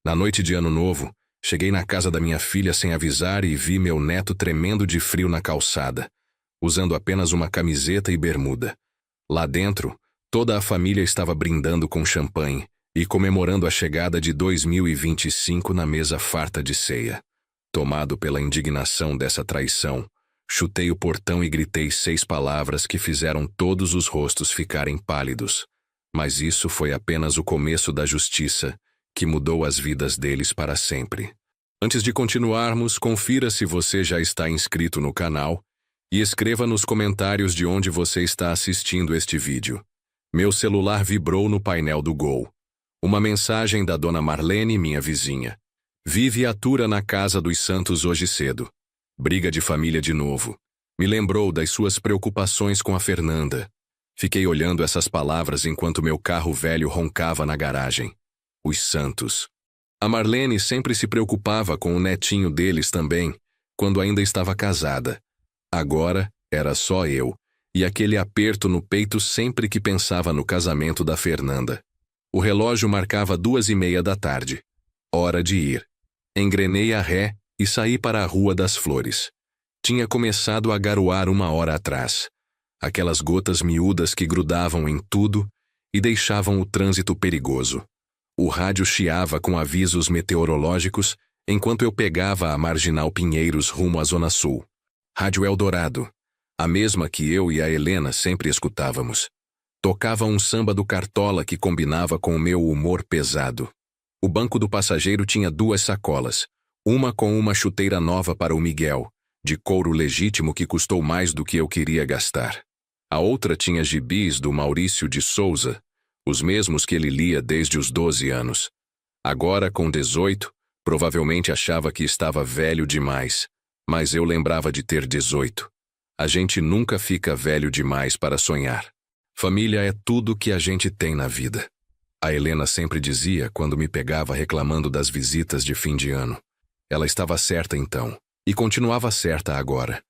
Na noite de Ano Novo, cheguei na casa da minha filha sem avisar e vi meu neto tremendo de frio na calçada, usando apenas uma camiseta e bermuda. Lá dentro, toda a família estava brindando com champanhe e comemorando a chegada de 2025 na mesa farta de ceia. Tomado pela indignação dessa traição, chutei o portão e gritei 6 palavras que fizeram todos os rostos ficarem pálidos. Mas isso foi apenas o começo da justiça, que mudou as vidas deles para sempre. Antes de continuarmos, confira se você já está inscrito no canal e escreva nos comentários de onde você está assistindo este vídeo. Meu celular vibrou no painel do Gol. Uma mensagem da dona Marlene, minha vizinha. Vi viatura na casa dos Santos hoje cedo. Briga de família de novo. Me lembrou das suas preocupações com a Fernanda. Fiquei olhando essas palavras enquanto meu carro velho roncava na garagem. Os Santos. A Marlene sempre se preocupava com o netinho deles também, quando ainda estava casada. Agora, era só eu, e aquele aperto no peito sempre que pensava no casamento da Fernanda. O relógio marcava 2:30 da tarde. Hora de ir. Engrenei a ré e saí para a Rua das Flores. Tinha começado a garoar 1 hora atrás. Aquelas gotas miúdas que grudavam em tudo e deixavam o trânsito perigoso. O rádio chiava com avisos meteorológicos enquanto eu pegava a Marginal Pinheiros rumo à Zona Sul. Rádio Eldorado, a mesma que eu e a Helena sempre escutávamos. Tocava um samba do Cartola que combinava com o meu humor pesado. O banco do passageiro tinha 2 sacolas, uma com uma chuteira nova para o Miguel, de couro legítimo que custou mais do que eu queria gastar. A outra tinha gibis do Maurício de Souza, os mesmos que ele lia desde os 12 anos. Agora, com 18, provavelmente achava que estava velho demais, mas eu lembrava de ter 18. A gente nunca fica velho demais para sonhar. Família é tudo que a gente tem na vida. A Helena sempre dizia quando me pegava reclamando das visitas de fim de ano. Ela estava certa então, e continuava certa agora,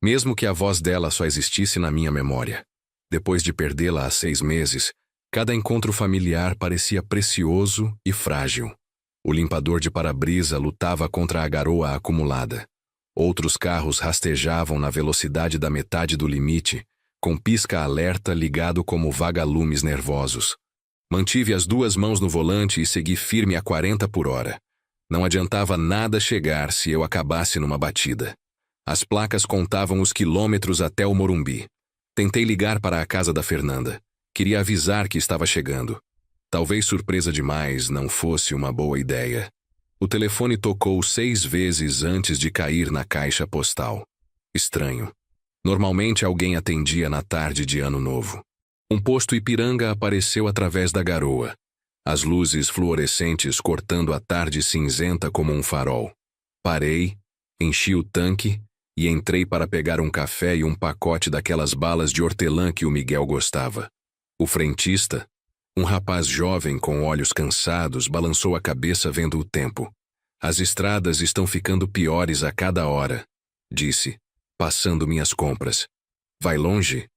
mesmo que a voz dela só existisse na minha memória. Depois de perdê-la há 6 meses, cada encontro familiar parecia precioso e frágil. O limpador de para-brisa lutava contra a garoa acumulada. Outros carros rastejavam na velocidade da metade do limite, com pisca-alerta ligado como vagalumes nervosos. Mantive as 2 mãos no volante e segui firme a 40 por hora. Não adiantava nada chegar se eu acabasse numa batida. As placas contavam os quilômetros até o Morumbi. Tentei ligar para a casa da Fernanda. Queria avisar que estava chegando. Talvez surpresa demais não fosse uma boa ideia. O telefone tocou 6 vezes antes de cair na caixa postal. Estranho. Normalmente alguém atendia na tarde de Ano Novo. Um posto Ipiranga apareceu através da garoa. As luzes fluorescentes cortando a tarde cinzenta como um farol. Parei, enchi o tanque e entrei para pegar um café e um pacote daquelas balas de hortelã que o Miguel gostava. O frentista, um rapaz jovem com olhos cansados, balançou a cabeça vendo o tempo. As estradas estão ficando piores a cada hora, disse, passando minhas compras. Vai longe?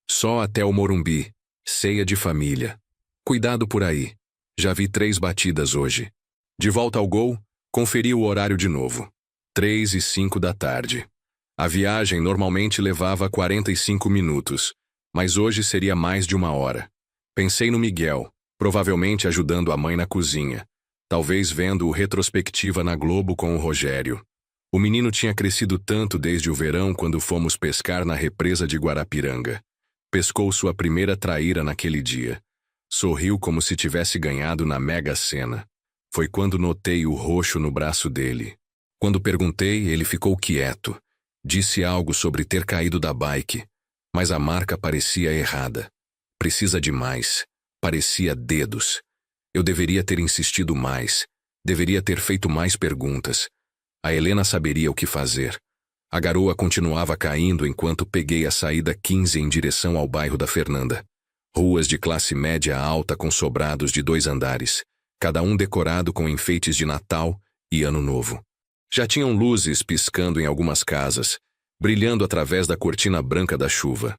Só até o Morumbi, ceia de família. Cuidado por aí. Já vi 3 batidas hoje. De volta ao Gol, conferi o horário de novo. 3:05 da tarde. A viagem normalmente levava 45 minutos, mas hoje seria mais de 1 hora. Pensei no Miguel, provavelmente ajudando a mãe na cozinha, talvez vendo o retrospectiva na Globo com o Rogério. O menino tinha crescido tanto desde o verão quando fomos pescar na represa de Guarapiranga. Pescou sua primeira traíra naquele dia. Sorriu como se tivesse ganhado na Mega Sena. Foi quando notei o roxo no braço dele. Quando perguntei, ele ficou quieto. Disse algo sobre ter caído da bike, mas a marca parecia errada. Precisa de mais. Parecia dedos. Eu deveria ter insistido mais. Deveria ter feito mais perguntas. A Helena saberia o que fazer. A garoa continuava caindo enquanto peguei a saída 15 em direção ao bairro da Fernanda. Ruas de classe média alta com sobrados de 2 andares, cada um decorado com enfeites de Natal e Ano Novo. Já tinham luzes piscando em algumas casas, brilhando através da cortina branca da chuva.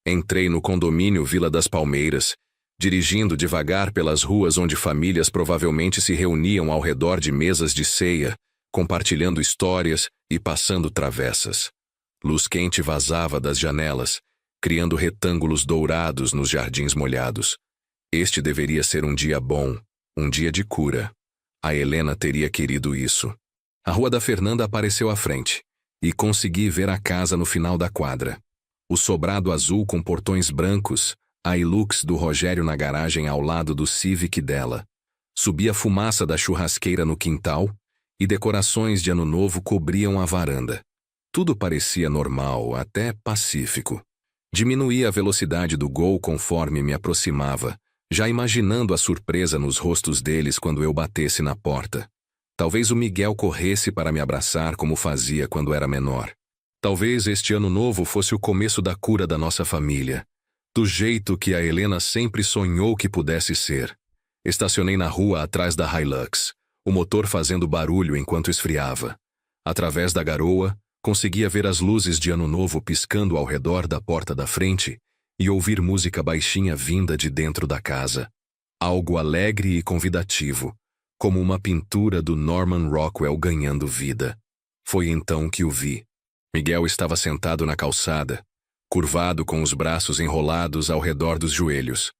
Entrei no condomínio Vila das Palmeiras, dirigindo devagar pelas ruas onde famílias provavelmente se reuniam ao redor de mesas de ceia, compartilhando histórias e passando travessas. Luz quente vazava das janelas, criando retângulos dourados nos jardins molhados. Este deveria ser um dia bom, um dia de cura. A Helena teria querido isso. A Rua da Fernanda apareceu à frente, e consegui ver a casa no final da quadra. O sobrado azul com portões brancos, a Hilux do Rogério na garagem ao lado do Civic dela. Subia fumaça da churrasqueira no quintal, e decorações de Ano Novo cobriam a varanda. Tudo parecia normal, até pacífico. Diminuía a velocidade do Gol conforme me aproximava, já imaginando a surpresa nos rostos deles quando eu batesse na porta. Talvez o Miguel corresse para me abraçar como fazia quando era menor. Talvez este Ano Novo fosse o começo da cura da nossa família, do jeito que a Helena sempre sonhou que pudesse ser. Estacionei na rua atrás da Hilux, o motor fazendo barulho enquanto esfriava. Através da garoa, conseguia ver as luzes de Ano Novo piscando ao redor da porta da frente e ouvir música baixinha vinda de dentro da casa. Algo alegre e convidativo, como uma pintura do Norman Rockwell ganhando vida. Foi então que o vi. Miguel estava sentado na calçada, curvado com os braços enrolados ao redor dos joelhos.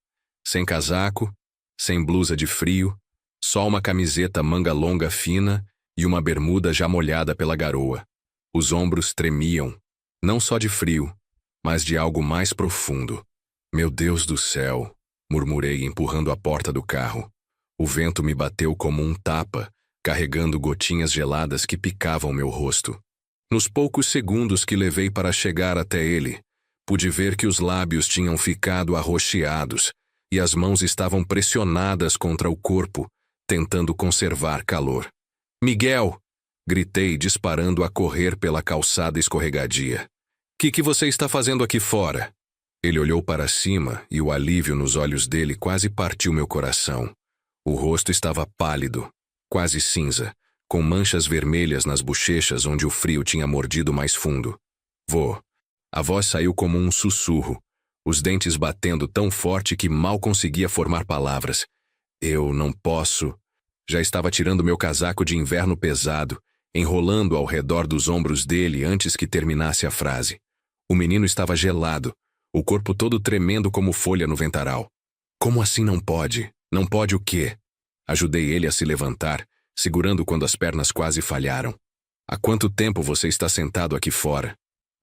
Sem casaco, sem blusa de frio, só uma camiseta manga longa fina e uma bermuda já molhada pela garoa. Os ombros tremiam, não só de frio, mas de algo mais profundo. Meu Deus do céu, murmurei empurrando a porta do carro. O vento me bateu como um tapa, carregando gotinhas geladas que picavam meu rosto. Nos poucos segundos que levei para chegar até ele, pude ver que os lábios tinham ficado arroxeados e as mãos estavam pressionadas contra o corpo, tentando conservar calor. Miguel! Gritei, disparando a correr pela calçada escorregadia. Que você está fazendo aqui fora? Ele olhou para cima e o alívio nos olhos dele quase partiu meu coração. O rosto estava pálido, quase cinza, com manchas vermelhas nas bochechas onde o frio tinha mordido mais fundo. Vô. A voz saiu como um sussurro, os dentes batendo tão forte que mal conseguia formar palavras. Eu não posso. Já estava tirando meu casaco de inverno pesado, enrolando ao redor dos ombros dele antes que terminasse a frase. O menino estava gelado, o corpo todo tremendo como folha no ventarol. Como assim não pode? Não pode o quê? Ajudei ele a se levantar, segurando quando as pernas quase falharam. Há quanto tempo você está sentado aqui fora?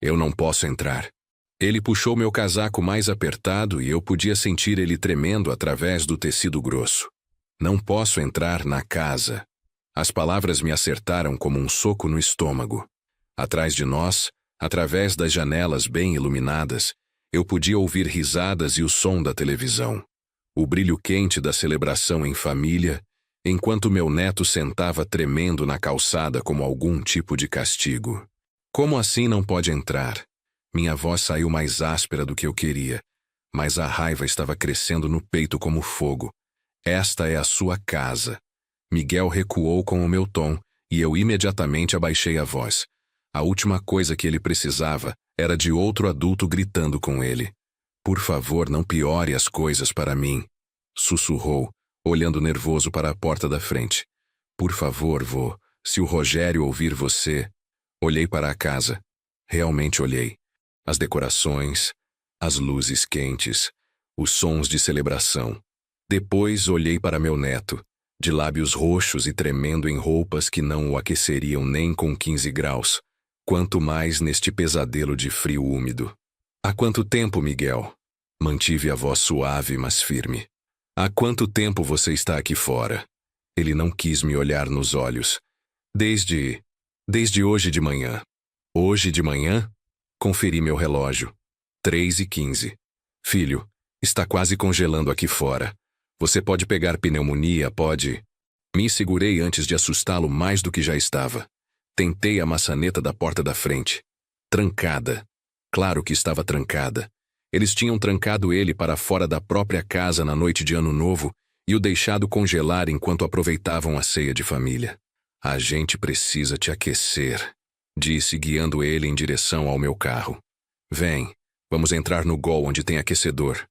Eu não posso entrar. Ele puxou meu casaco mais apertado e eu podia sentir ele tremendo através do tecido grosso. Não posso entrar na casa. As palavras me acertaram como um soco no estômago. Atrás de nós, através das janelas bem iluminadas, eu podia ouvir risadas e o som da televisão. O brilho quente da celebração em família, enquanto meu neto sentava tremendo na calçada como algum tipo de castigo. Como assim não pode entrar? Minha voz saiu mais áspera do que eu queria, mas a raiva estava crescendo no peito como fogo. Esta é a sua casa. Miguel recuou com o meu tom e eu imediatamente abaixei a voz. A última coisa que ele precisava era de outro adulto gritando com ele. Por favor, não piore as coisas para mim, sussurrou, olhando nervoso para a porta da frente. Por favor, vô, se o Rogério ouvir você... Olhei para a casa. Realmente olhei. As decorações, as luzes quentes, os sons de celebração. Depois olhei para meu neto, de lábios roxos e tremendo em roupas que não o aqueceriam nem com 15 graus, quanto mais neste pesadelo de frio úmido. Há quanto tempo, Miguel? Mantive a voz suave, mas firme. Há quanto tempo você está aqui fora? Ele não quis me olhar nos olhos. Desde hoje de manhã. Hoje de manhã? Conferi meu relógio. 3h15. Filho, está quase congelando aqui fora. Você pode pegar pneumonia, pode... Me segurei antes de assustá-lo mais do que já estava. Tentei a maçaneta da porta da frente. Trancada. Claro que estava trancada. Eles tinham trancado ele para fora da própria casa na noite de Ano Novo e o deixado congelar enquanto aproveitavam a ceia de família. A gente precisa te aquecer, disse, guiando ele em direção ao meu carro. Vem, vamos entrar no Gol onde tem aquecedor.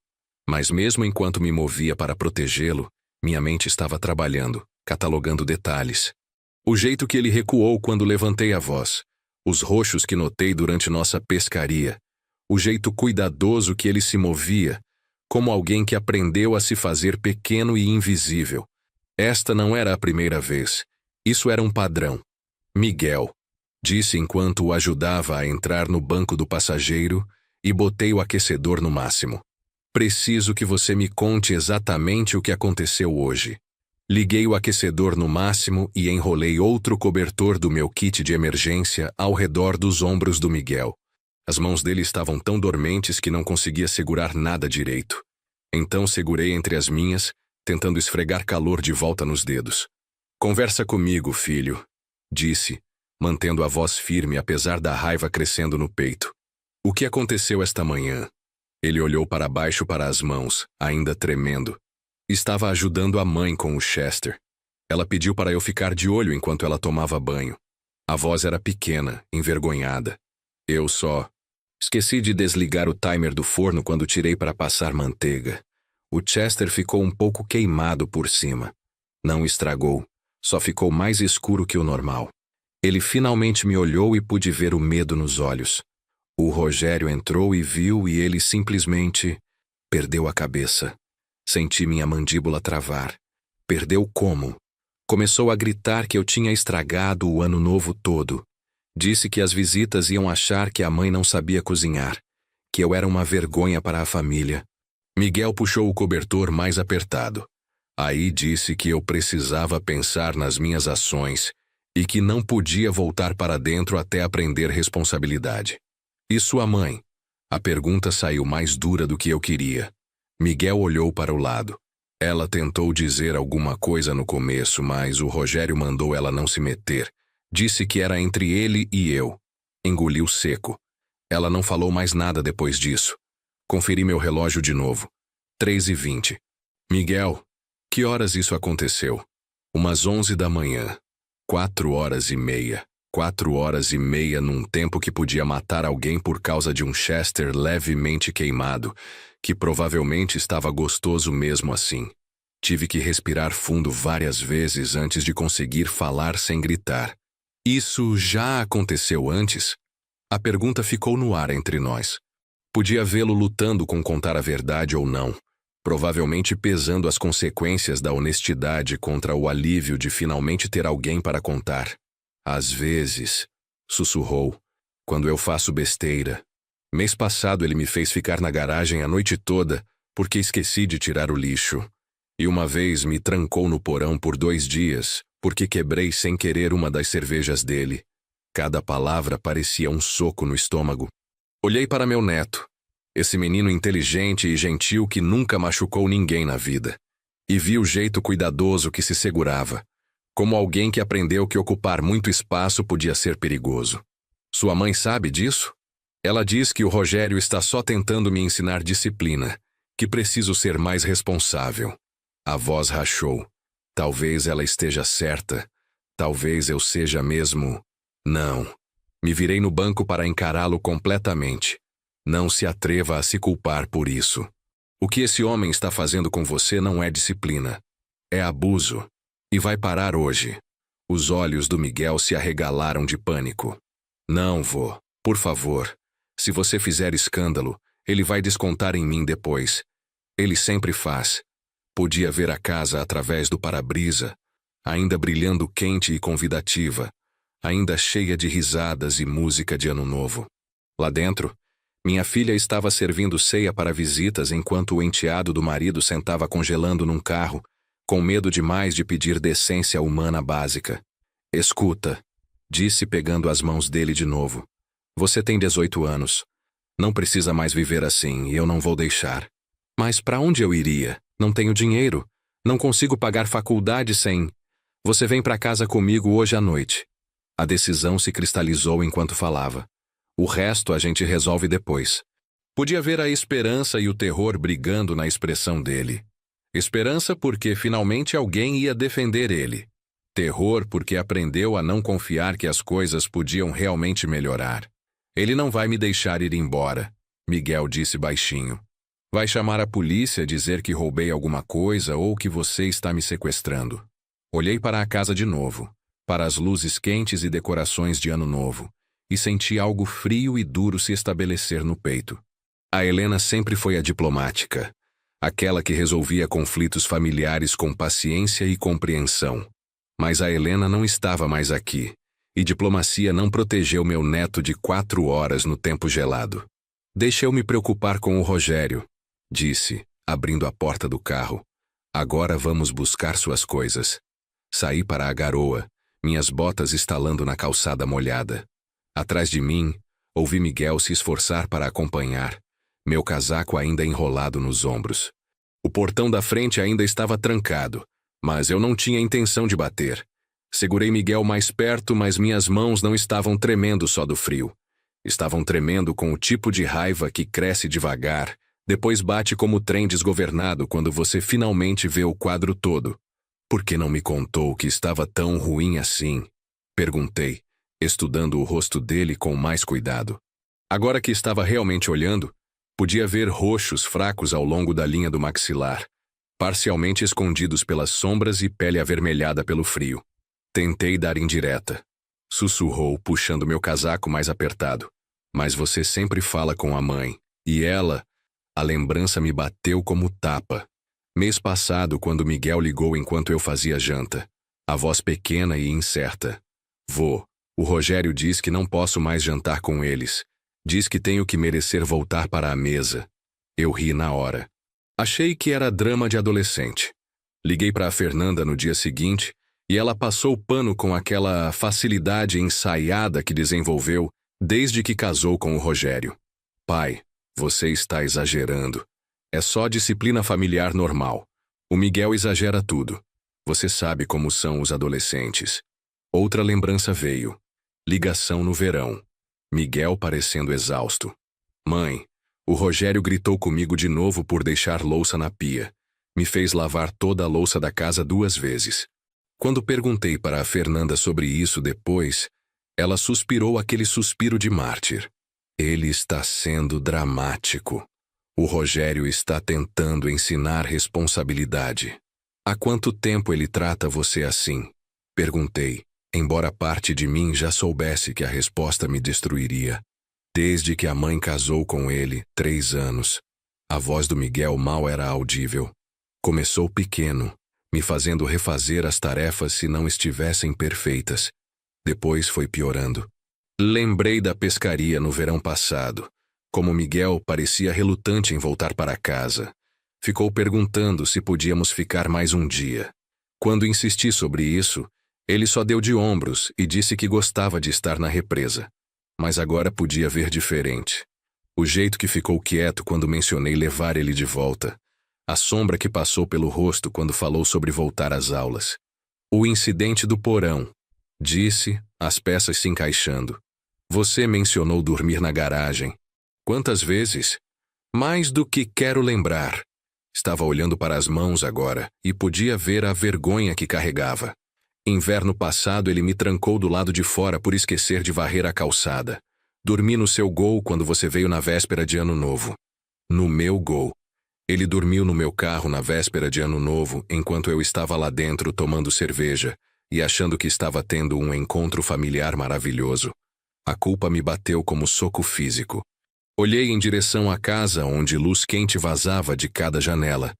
Mas mesmo enquanto me movia para protegê-lo, minha mente estava trabalhando, catalogando detalhes. O jeito que ele recuou quando levantei a voz, os roxos que notei durante nossa pescaria, o jeito cuidadoso que ele se movia, como alguém que aprendeu a se fazer pequeno e invisível. Esta não era a primeira vez. Isso era um padrão. Miguel, disse enquanto o ajudava a entrar no banco do passageiro e botei o aquecedor no máximo. Preciso que você me conte exatamente o que aconteceu hoje. Liguei o aquecedor no máximo e enrolei outro cobertor do meu kit de emergência ao redor dos ombros do Miguel. As mãos dele estavam tão dormentes que não conseguia segurar nada direito. Então segurei entre as minhas, tentando esfregar calor de volta nos dedos. Conversa comigo, filho, disse, mantendo a voz firme apesar da raiva crescendo no peito. O que aconteceu esta manhã? Ele olhou para baixo para as mãos, ainda tremendo. Estava ajudando a mãe com o Chester. Ela pediu para eu ficar de olho enquanto ela tomava banho. A voz era pequena, envergonhada. Eu só esqueci de desligar o timer do forno quando tirei para passar manteiga. O Chester ficou um pouco queimado por cima. Não estragou, só ficou mais escuro que o normal. Ele finalmente me olhou e pude ver o medo nos olhos. O Rogério entrou e viu e ele simplesmente perdeu a cabeça. Senti minha mandíbula travar. Perdeu como? Começou a gritar que eu tinha estragado o ano novo todo. Disse que as visitas iam achar que a mãe não sabia cozinhar, que eu era uma vergonha para a família. Miguel puxou o cobertor mais apertado. Aí disse que eu precisava pensar nas minhas ações e que não podia voltar para dentro até aprender responsabilidade. E sua mãe? A pergunta saiu mais dura do que eu queria. Miguel olhou para o lado. Ela tentou dizer alguma coisa no começo, mas o Rogério mandou ela não se meter. Disse que era entre ele e eu. Engoliu seco. Ela não falou mais nada depois disso. Conferi meu relógio de novo. 3h20. Miguel, que horas isso aconteceu? Umas 11 da manhã. 4h30. 4h30 num tempo que podia matar alguém por causa de um Chester levemente queimado, que provavelmente estava gostoso mesmo assim. Tive que respirar fundo várias vezes antes de conseguir falar sem gritar. Isso já aconteceu antes? A pergunta ficou no ar entre nós. Podia vê-lo lutando com contar a verdade ou não, provavelmente pesando as consequências da honestidade contra o alívio de finalmente ter alguém para contar. Às vezes, sussurrou, quando eu faço besteira. Mês passado ele me fez ficar na garagem a noite toda porque esqueci de tirar o lixo. E uma vez me trancou no porão por 2 dias porque quebrei sem querer uma das cervejas dele. Cada palavra parecia um soco no estômago. Olhei para meu neto, esse menino inteligente e gentil que nunca machucou ninguém na vida, e vi o jeito cuidadoso que se segurava, como alguém que aprendeu que ocupar muito espaço podia ser perigoso. Sua mãe sabe disso? Ela diz que o Rogério está só tentando me ensinar disciplina, que preciso ser mais responsável. A voz rachou. Talvez ela esteja certa. Talvez eu seja mesmo... Não. Me virei no banco para encará-lo completamente. Não se atreva a se culpar por isso. O que esse homem está fazendo com você não é disciplina. É abuso. E vai parar hoje. Os olhos do Miguel se arregalaram de pânico. Não, vô. Por favor. Se você fizer escândalo, ele vai descontar em mim depois. Ele sempre faz. Podia ver a casa através do para-brisa, ainda brilhando quente e convidativa, ainda cheia de risadas e música de Ano Novo. Lá dentro, minha filha estava servindo ceia para visitas enquanto o enteado do marido sentava congelando num carro, com medo demais de pedir decência humana básica. Escuta, disse pegando as mãos dele de novo. Você tem 18 anos. Não precisa mais viver assim e eu não vou deixar. Mas para onde eu iria? Não tenho dinheiro. Não consigo pagar faculdade sem... Você vem para casa comigo hoje à noite. A decisão se cristalizou enquanto falava. O resto a gente resolve depois. Podia ver a esperança e o terror brigando na expressão dele. Esperança porque finalmente alguém ia defender ele. Terror porque aprendeu a não confiar que as coisas podiam realmente melhorar. Ele não vai me deixar ir embora, Miguel disse baixinho. Vai chamar a polícia, dizer que roubei alguma coisa ou que você está me sequestrando. Olhei para a casa de novo, para as luzes quentes e decorações de Ano Novo, e senti algo frio e duro se estabelecer no peito. A Helena sempre foi a diplomática, aquela que resolvia conflitos familiares com paciência e compreensão. Mas a Helena não estava mais aqui, e diplomacia não protegeu meu neto de 4 horas no tempo gelado. Deixa eu me preocupar com o Rogério, disse, abrindo a porta do carro. Agora vamos buscar suas coisas. Saí para a garoa, minhas botas estalando na calçada molhada. Atrás de mim, ouvi Miguel se esforçar para acompanhar, meu casaco ainda enrolado nos ombros. O portão da frente ainda estava trancado, mas eu não tinha intenção de bater. Segurei Miguel mais perto, mas minhas mãos não estavam tremendo só do frio. Estavam tremendo com o tipo de raiva que cresce devagar, depois bate como trem desgovernado quando você finalmente vê o quadro todo. Por que não me contou que estava tão ruim assim? Perguntei, estudando o rosto dele com mais cuidado. Agora que estava realmente olhando, podia ver roxos fracos ao longo da linha do maxilar, parcialmente escondidos pelas sombras e pele avermelhada pelo frio. Tentei dar indireta. Sussurrou, puxando meu casaco mais apertado. Mas você sempre fala com a mãe. E ela... A lembrança me bateu como tapa. Mês passado, quando Miguel ligou enquanto eu fazia janta. A voz pequena e incerta. Vô, o Rogério diz que não posso mais jantar com eles. Diz que tenho que merecer voltar para a mesa. Eu ri na hora. Achei que era drama de adolescente. Liguei para a Fernanda no dia seguinte e ela passou o pano com aquela facilidade ensaiada que desenvolveu desde que casou com o Rogério. Pai, você está exagerando. É só disciplina familiar normal. O Miguel exagera tudo. Você sabe como são os adolescentes. Outra lembrança veio. Ligação no verão. Miguel parecendo exausto. Mãe, o Rogério gritou comigo de novo por deixar louça na pia. Me fez lavar toda a louça da casa 2 vezes. Quando perguntei para a Fernanda sobre isso depois, ela suspirou aquele suspiro de mártir. Ele está sendo dramático. O Rogério está tentando ensinar responsabilidade. Há quanto tempo ele trata você assim? Perguntei, embora parte de mim já soubesse que a resposta me destruiria. Desde que a mãe casou com ele, 3 anos. A voz do Miguel mal era audível. Começou pequeno, me fazendo refazer as tarefas se não estivessem perfeitas. Depois foi piorando. Lembrei da pescaria no verão passado. Como Miguel parecia relutante em voltar para casa. Ficou perguntando se podíamos ficar mais um dia. Quando insisti sobre isso, ele só deu de ombros e disse que gostava de estar na represa. Mas agora podia ver diferente. O jeito que ficou quieto quando mencionei levar ele de volta. A sombra que passou pelo rosto quando falou sobre voltar às aulas. O incidente do porão. Disse, as peças se encaixando. Você mencionou dormir na garagem. Quantas vezes? Mais do que quero lembrar. Estava olhando para as mãos agora e podia ver a vergonha que carregava. Inverno passado ele me trancou do lado de fora por esquecer de varrer a calçada. Dormi no seu Gol quando você veio na véspera de Ano Novo. No meu Gol. Ele dormiu no meu carro na véspera de Ano Novo enquanto eu estava lá dentro tomando cerveja e achando que estava tendo um encontro familiar maravilhoso. A culpa me bateu como soco físico. Olhei em direção à casa onde luz quente vazava de cada janela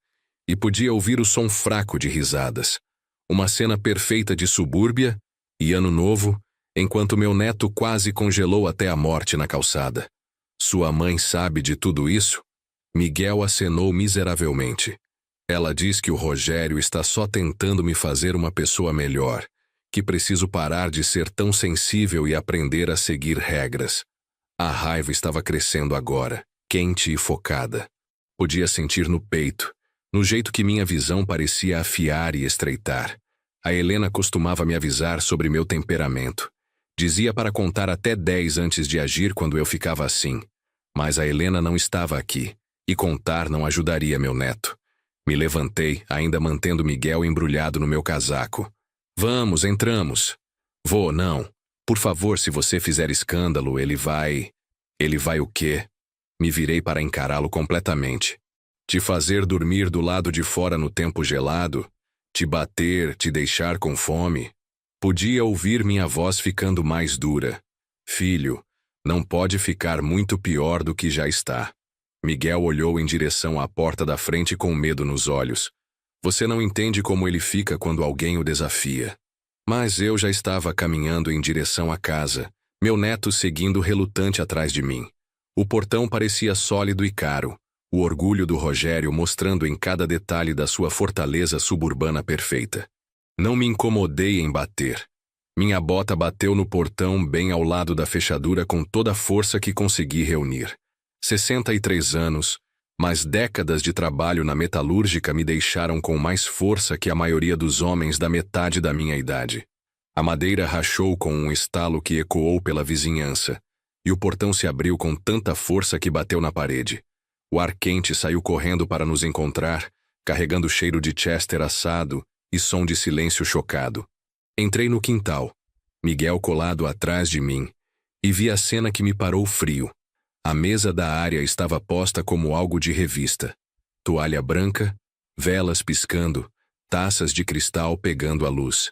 e podia ouvir o som fraco de risadas. Uma cena perfeita de subúrbia e Ano Novo, enquanto meu neto quase congelou até a morte na calçada. Sua mãe sabe de tudo isso? Miguel acenou miseravelmente. Ela diz que o Rogério está só tentando me fazer uma pessoa melhor, que preciso parar de ser tão sensível e aprender a seguir regras. A raiva estava crescendo agora, quente e focada. Podia sentir no peito, no jeito que minha visão parecia afiar e estreitar. A Helena costumava me avisar sobre meu temperamento. Dizia para contar até 10 antes de agir quando eu ficava assim. Mas a Helena não estava aqui, e contar não ajudaria meu neto. Me levantei, ainda mantendo Miguel embrulhado no meu casaco. Vamos, entramos. Vô, não. Por favor, se você fizer escândalo, ele vai... Ele vai o quê? Me virei para encará-lo completamente. Te fazer dormir do lado de fora no tempo gelado? Te bater, te deixar com fome? Podia ouvir minha voz ficando mais dura. Filho, não pode ficar muito pior do que já está. Miguel olhou em direção à porta da frente com medo nos olhos. Você não entende como ele fica quando alguém o desafia. Mas eu já estava caminhando em direção à casa, meu neto seguindo relutante atrás de mim. O portão parecia sólido e caro, o orgulho do Rogério mostrando em cada detalhe da sua fortaleza suburbana perfeita. Não me incomodei em bater. Minha bota bateu no portão bem ao lado da fechadura com toda a força que consegui reunir. 63 anos, mas décadas de trabalho na metalúrgica me deixaram com mais força que a maioria dos homens da metade da minha idade. A madeira rachou com um estalo que ecoou pela vizinhança, e o portão se abriu com tanta força que bateu na parede. O ar quente saiu correndo para nos encontrar, carregando cheiro de Chester assado e som de silêncio chocado. Entrei no quintal, Miguel colado atrás de mim, e vi a cena que me parou frio. A mesa da área estava posta como algo de revista. Toalha branca, velas piscando, taças de cristal pegando a luz.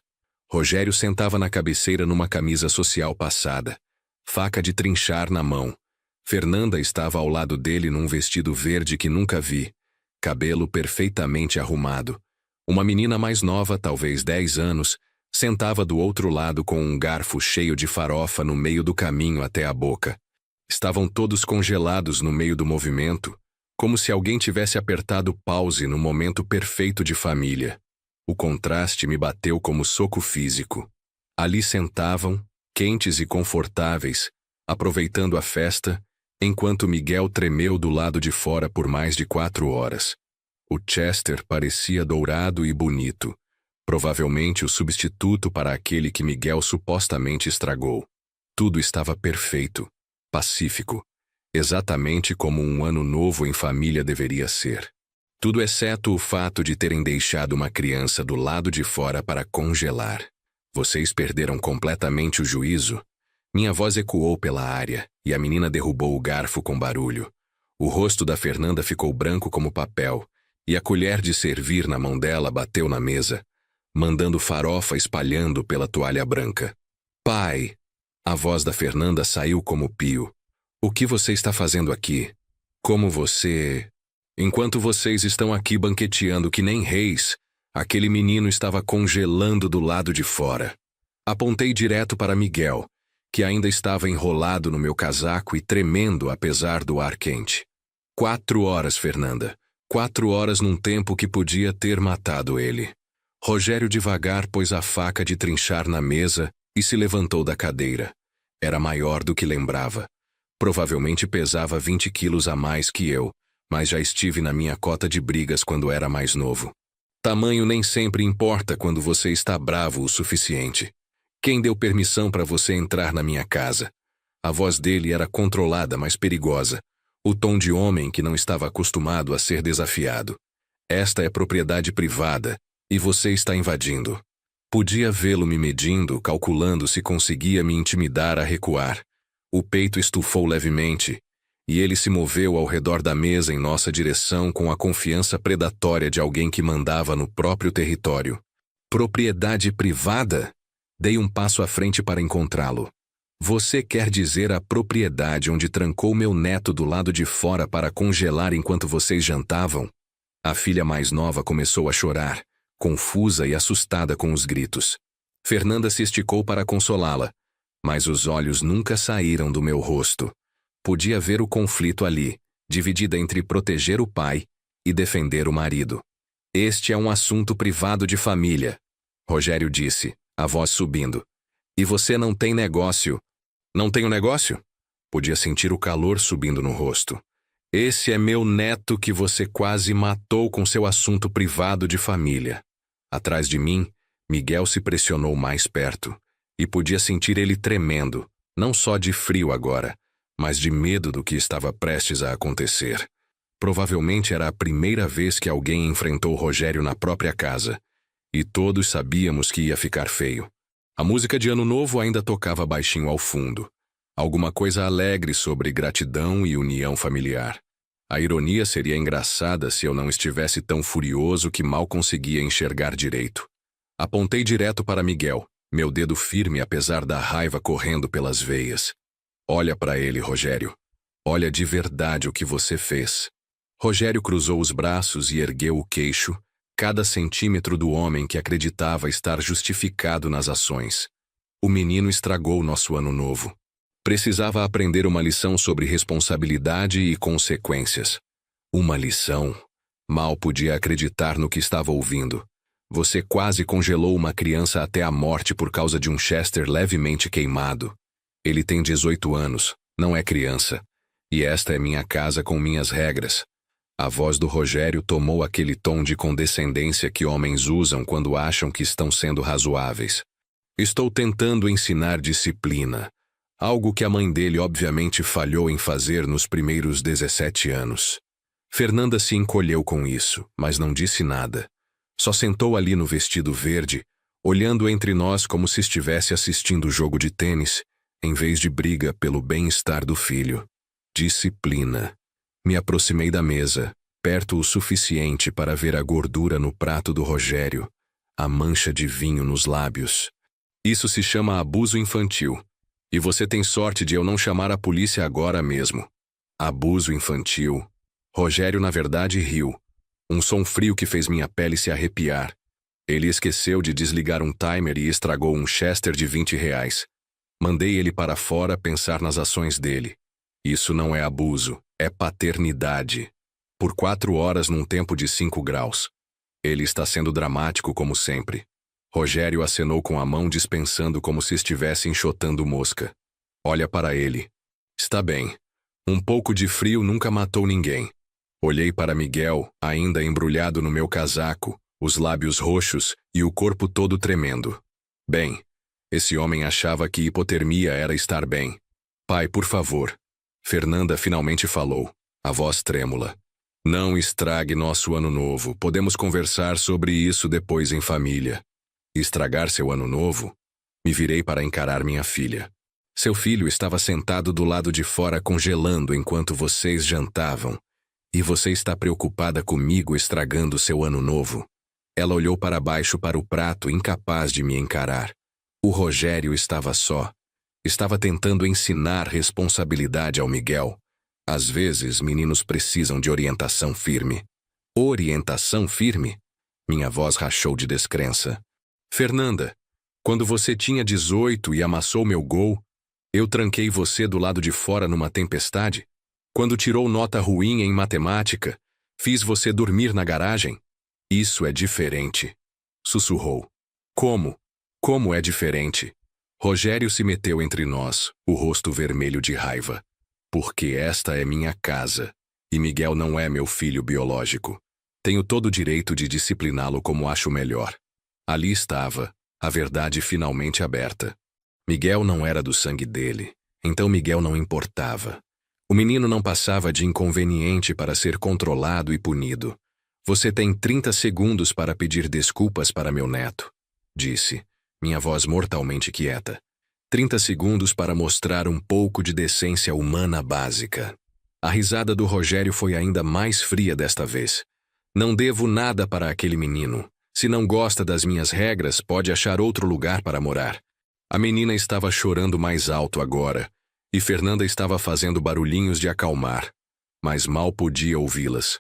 Rogério sentava na cabeceira numa camisa social passada, faca de trinchar na mão. Fernanda estava ao lado dele num vestido verde que nunca vi, cabelo perfeitamente arrumado. Uma menina mais nova, talvez 10 anos, sentava do outro lado com um garfo cheio de farofa no meio do caminho até a boca. Estavam todos congelados no meio do movimento, como se alguém tivesse apertado pause no momento perfeito de família. O contraste me bateu como soco físico. Ali sentavam, quentes e confortáveis, aproveitando a festa, enquanto Miguel tremeu do lado de fora por mais de 4 horas. O Chester parecia dourado e bonito, provavelmente o substituto para aquele que Miguel supostamente estragou. Tudo estava perfeito. Pacífico, exatamente como um ano novo em família deveria ser. Tudo exceto o fato de terem deixado uma criança do lado de fora para congelar. Vocês perderam completamente o juízo? Minha voz ecoou pela área, e a menina derrubou o garfo com barulho. O rosto da Fernanda ficou branco como papel, e a colher de servir na mão dela bateu na mesa, mandando farofa espalhando pela toalha branca. Pai! A voz da Fernanda saiu como pio. O que você está fazendo aqui? Como você... Enquanto vocês estão aqui banqueteando que nem reis, aquele menino estava congelando do lado de fora. Apontei direto para Miguel, que ainda estava enrolado no meu casaco e tremendo apesar do ar quente. 4 horas, Fernanda. 4 horas num tempo que podia ter matado ele. Rogério devagar pôs a faca de trinchar na mesa e se levantou da cadeira. Era maior do que lembrava. Provavelmente pesava 20 quilos a mais que eu, mas já estive na minha cota de brigas quando era mais novo. Tamanho nem sempre importa quando você está bravo o suficiente. Quem deu permissão para você entrar na minha casa? A voz dele era controlada, mas perigosa. O tom de homem que não estava acostumado a ser desafiado. Esta é propriedade privada, e você está invadindo. Podia vê-lo me medindo, calculando se conseguia me intimidar a recuar. O peito estufou levemente, e ele se moveu ao redor da mesa em nossa direção com a confiança predatória de alguém que mandava no próprio território. Propriedade privada? Dei um passo à frente para encontrá-lo. Você quer dizer a propriedade onde trancou meu neto do lado de fora para congelar enquanto vocês jantavam? A filha mais nova começou a chorar, confusa e assustada com os gritos. Fernanda se esticou para consolá-la, mas os olhos nunca saíram do meu rosto. Podia ver o conflito ali, dividida entre proteger o pai e defender o marido. Este é um assunto privado de família, Rogério disse, a voz subindo. E você não tem negócio. Não tenho negócio? Podia sentir o calor subindo no rosto. Esse é meu neto que você quase matou com seu assunto privado de família. Atrás de mim, Miguel se pressionou mais perto, e podia sentir ele tremendo, não só de frio agora, mas de medo do que estava prestes a acontecer. Provavelmente era a primeira vez que alguém enfrentou Rogério na própria casa, e todos sabíamos que ia ficar feio. A música de Ano Novo ainda tocava baixinho ao fundo, alguma coisa alegre sobre gratidão e união familiar. A ironia seria engraçada se eu não estivesse tão furioso que mal conseguia enxergar direito. Apontei direto para Miguel, meu dedo firme apesar da raiva correndo pelas veias. Olha para ele, Rogério. Olha de verdade o que você fez. Rogério cruzou os braços e ergueu o queixo, cada centímetro do homem que acreditava estar justificado nas ações. O menino estragou nosso ano novo. Precisava aprender uma lição sobre responsabilidade e consequências. Uma lição. Mal podia acreditar no que estava ouvindo. Você quase congelou uma criança até a morte por causa de um Chester levemente queimado. Ele tem 18 anos, não é criança. E esta é minha casa com minhas regras. A voz do Rogério tomou aquele tom de condescendência que homens usam quando acham que estão sendo razoáveis. Estou tentando ensinar disciplina. Algo que a mãe dele obviamente falhou em fazer nos primeiros 17 anos. Fernanda se encolheu com isso, mas não disse nada. Só sentou ali no vestido verde, olhando entre nós como se estivesse assistindo jogo de tênis, em vez de briga pelo bem-estar do filho. Disciplina. Me aproximei da mesa, perto o suficiente para ver a gordura no prato do Rogério, a mancha de vinho nos lábios. Isso se chama abuso infantil. E você tem sorte de eu não chamar a polícia agora mesmo. Abuso infantil. Rogério na verdade riu. Um som frio que fez minha pele se arrepiar. Ele esqueceu de desligar um timer e estragou um Chester de R$20. Mandei ele para fora pensar nas ações dele. Isso não é abuso, é paternidade. Por 4 horas num tempo de 5 graus. Ele está sendo dramático como sempre. Rogério acenou com a mão dispensando como se estivesse enxotando mosca. Olha para ele. Está bem. Um pouco de frio nunca matou ninguém. Olhei para Miguel, ainda embrulhado no meu casaco, os lábios roxos e o corpo todo tremendo. Bem, esse homem achava que hipotermia era estar bem. Pai, por favor. Fernanda finalmente falou, a voz trêmula. Não estrague nosso ano novo. Podemos conversar sobre isso depois em família. Estragar seu ano novo? Me virei para encarar minha filha. Seu filho estava sentado do lado de fora congelando enquanto vocês jantavam. E você está preocupada comigo estragando seu ano novo? Ela olhou para baixo para o prato, incapaz de me encarar. O Rogério estava só. Estava tentando ensinar responsabilidade ao Miguel. Às vezes, meninos precisam de orientação firme. Orientação firme? Minha voz rachou de descrença. Fernanda, quando você tinha 18 e amassou meu gol, eu tranquei você do lado de fora numa tempestade? Quando tirou nota ruim em matemática, fiz você dormir na garagem? Isso é diferente. Sussurrou. Como? Como é diferente? Rogério se meteu entre nós, o rosto vermelho de raiva. Porque esta é minha casa, e Miguel não é meu filho biológico. Tenho todo o direito de discipliná-lo como acho melhor. Ali estava, a verdade finalmente aberta. Miguel não era do sangue dele, então Miguel não importava. O menino não passava de inconveniente para ser controlado e punido. Você tem 30 segundos para pedir desculpas para meu neto, disse, minha voz mortalmente quieta. 30 segundos para mostrar um pouco de decência humana básica. A risada do Rogério foi ainda mais fria desta vez. Não devo nada para aquele menino. Se não gosta das minhas regras, pode achar outro lugar para morar. A menina estava chorando mais alto agora, e Fernanda estava fazendo barulhinhos de acalmar, mas mal podia ouvi-las.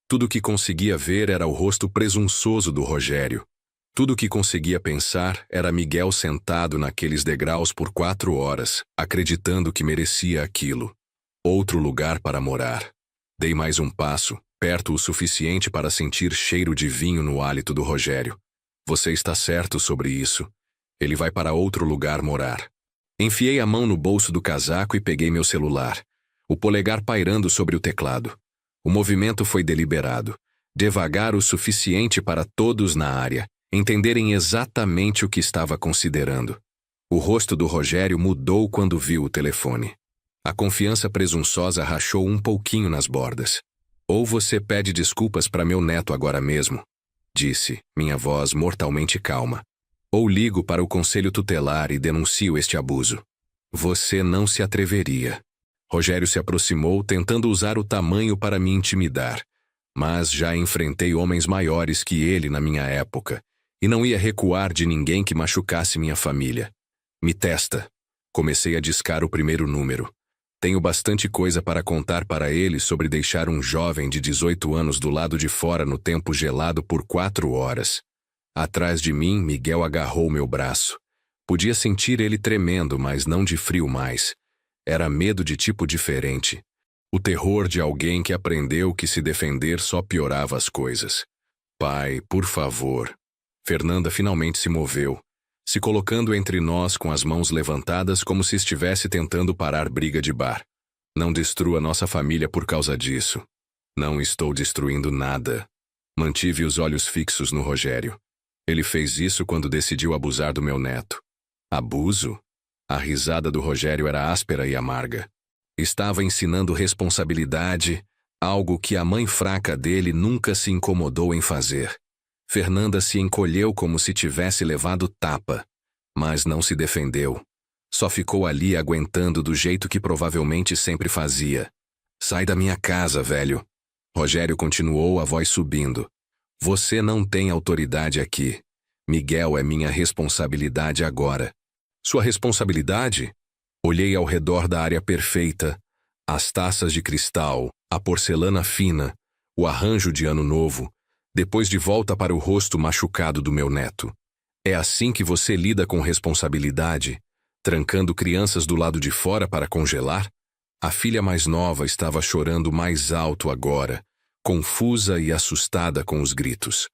Tudo o que conseguia ver era o rosto presunçoso do Rogério. Tudo o que conseguia pensar era Miguel sentado naqueles degraus por 4 horas, acreditando que merecia aquilo. Outro lugar para morar. Dei mais um passo, perto o suficiente para sentir cheiro de vinho no hálito do Rogério. Você está certo sobre isso. Ele vai para outro lugar morar. Enfiei a mão no bolso do casaco e peguei meu celular, o polegar pairando sobre o teclado. O movimento foi deliberado, devagar o suficiente para todos na área entenderem exatamente o que estava considerando. O rosto do Rogério mudou quando viu o telefone. A confiança presunçosa rachou um pouquinho nas bordas. Ou você pede desculpas para meu neto agora mesmo, disse, minha voz mortalmente calma. Ou ligo para o conselho tutelar e denuncio este abuso. Você não se atreveria. Rogério se aproximou, tentando usar o tamanho para me intimidar. Mas já enfrentei homens maiores que ele na minha época, e não ia recuar de ninguém que machucasse minha família. Me testa. Comecei a discar o primeiro número. Tenho bastante coisa para contar para ele sobre deixar um jovem de 18 anos do lado de fora no tempo gelado por 4 horas. Atrás de mim, Miguel agarrou meu braço. Podia sentir ele tremendo, mas não de frio mais. Era medo de tipo diferente. O terror de alguém que aprendeu que se defender só piorava as coisas. Pai, por favor. Fernanda finalmente se moveu, se colocando entre nós com as mãos levantadas como se estivesse tentando parar briga de bar. Não destrua nossa família por causa disso. Não estou destruindo nada. Mantive os olhos fixos no Rogério. Ele fez isso quando decidiu abusar do meu neto. Abuso? A risada do Rogério era áspera e amarga. Estava ensinando responsabilidade, algo que a mãe fraca dele nunca se incomodou em fazer. Fernanda se encolheu como se tivesse levado tapa, mas não se defendeu. Só ficou ali aguentando do jeito que provavelmente sempre fazia. Sai da minha casa, velho. Rogério continuou, a voz subindo. Você não tem autoridade aqui. Miguel é minha responsabilidade agora. Sua responsabilidade? Olhei ao redor da área perfeita. As taças de cristal, a porcelana fina, o arranjo de ano novo, depois de volta para o rosto machucado do meu neto. É assim que você lida com responsabilidade? Trancando crianças do lado de fora para congelar? A filha mais nova estava chorando mais alto agora, confusa e assustada com os gritos.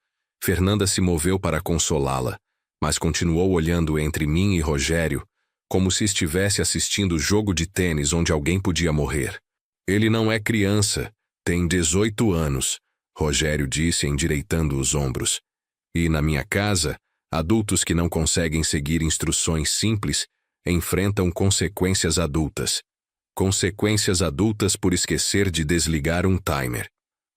Fernanda se moveu para consolá-la, mas continuou olhando entre mim e Rogério, como se estivesse assistindo jogo de tênis onde alguém podia morrer. Ele não é criança, tem 18 anos, Rogério disse endireitando os ombros. E na minha casa, adultos que não conseguem seguir instruções simples enfrentam consequências adultas. Consequências adultas por esquecer de desligar um timer.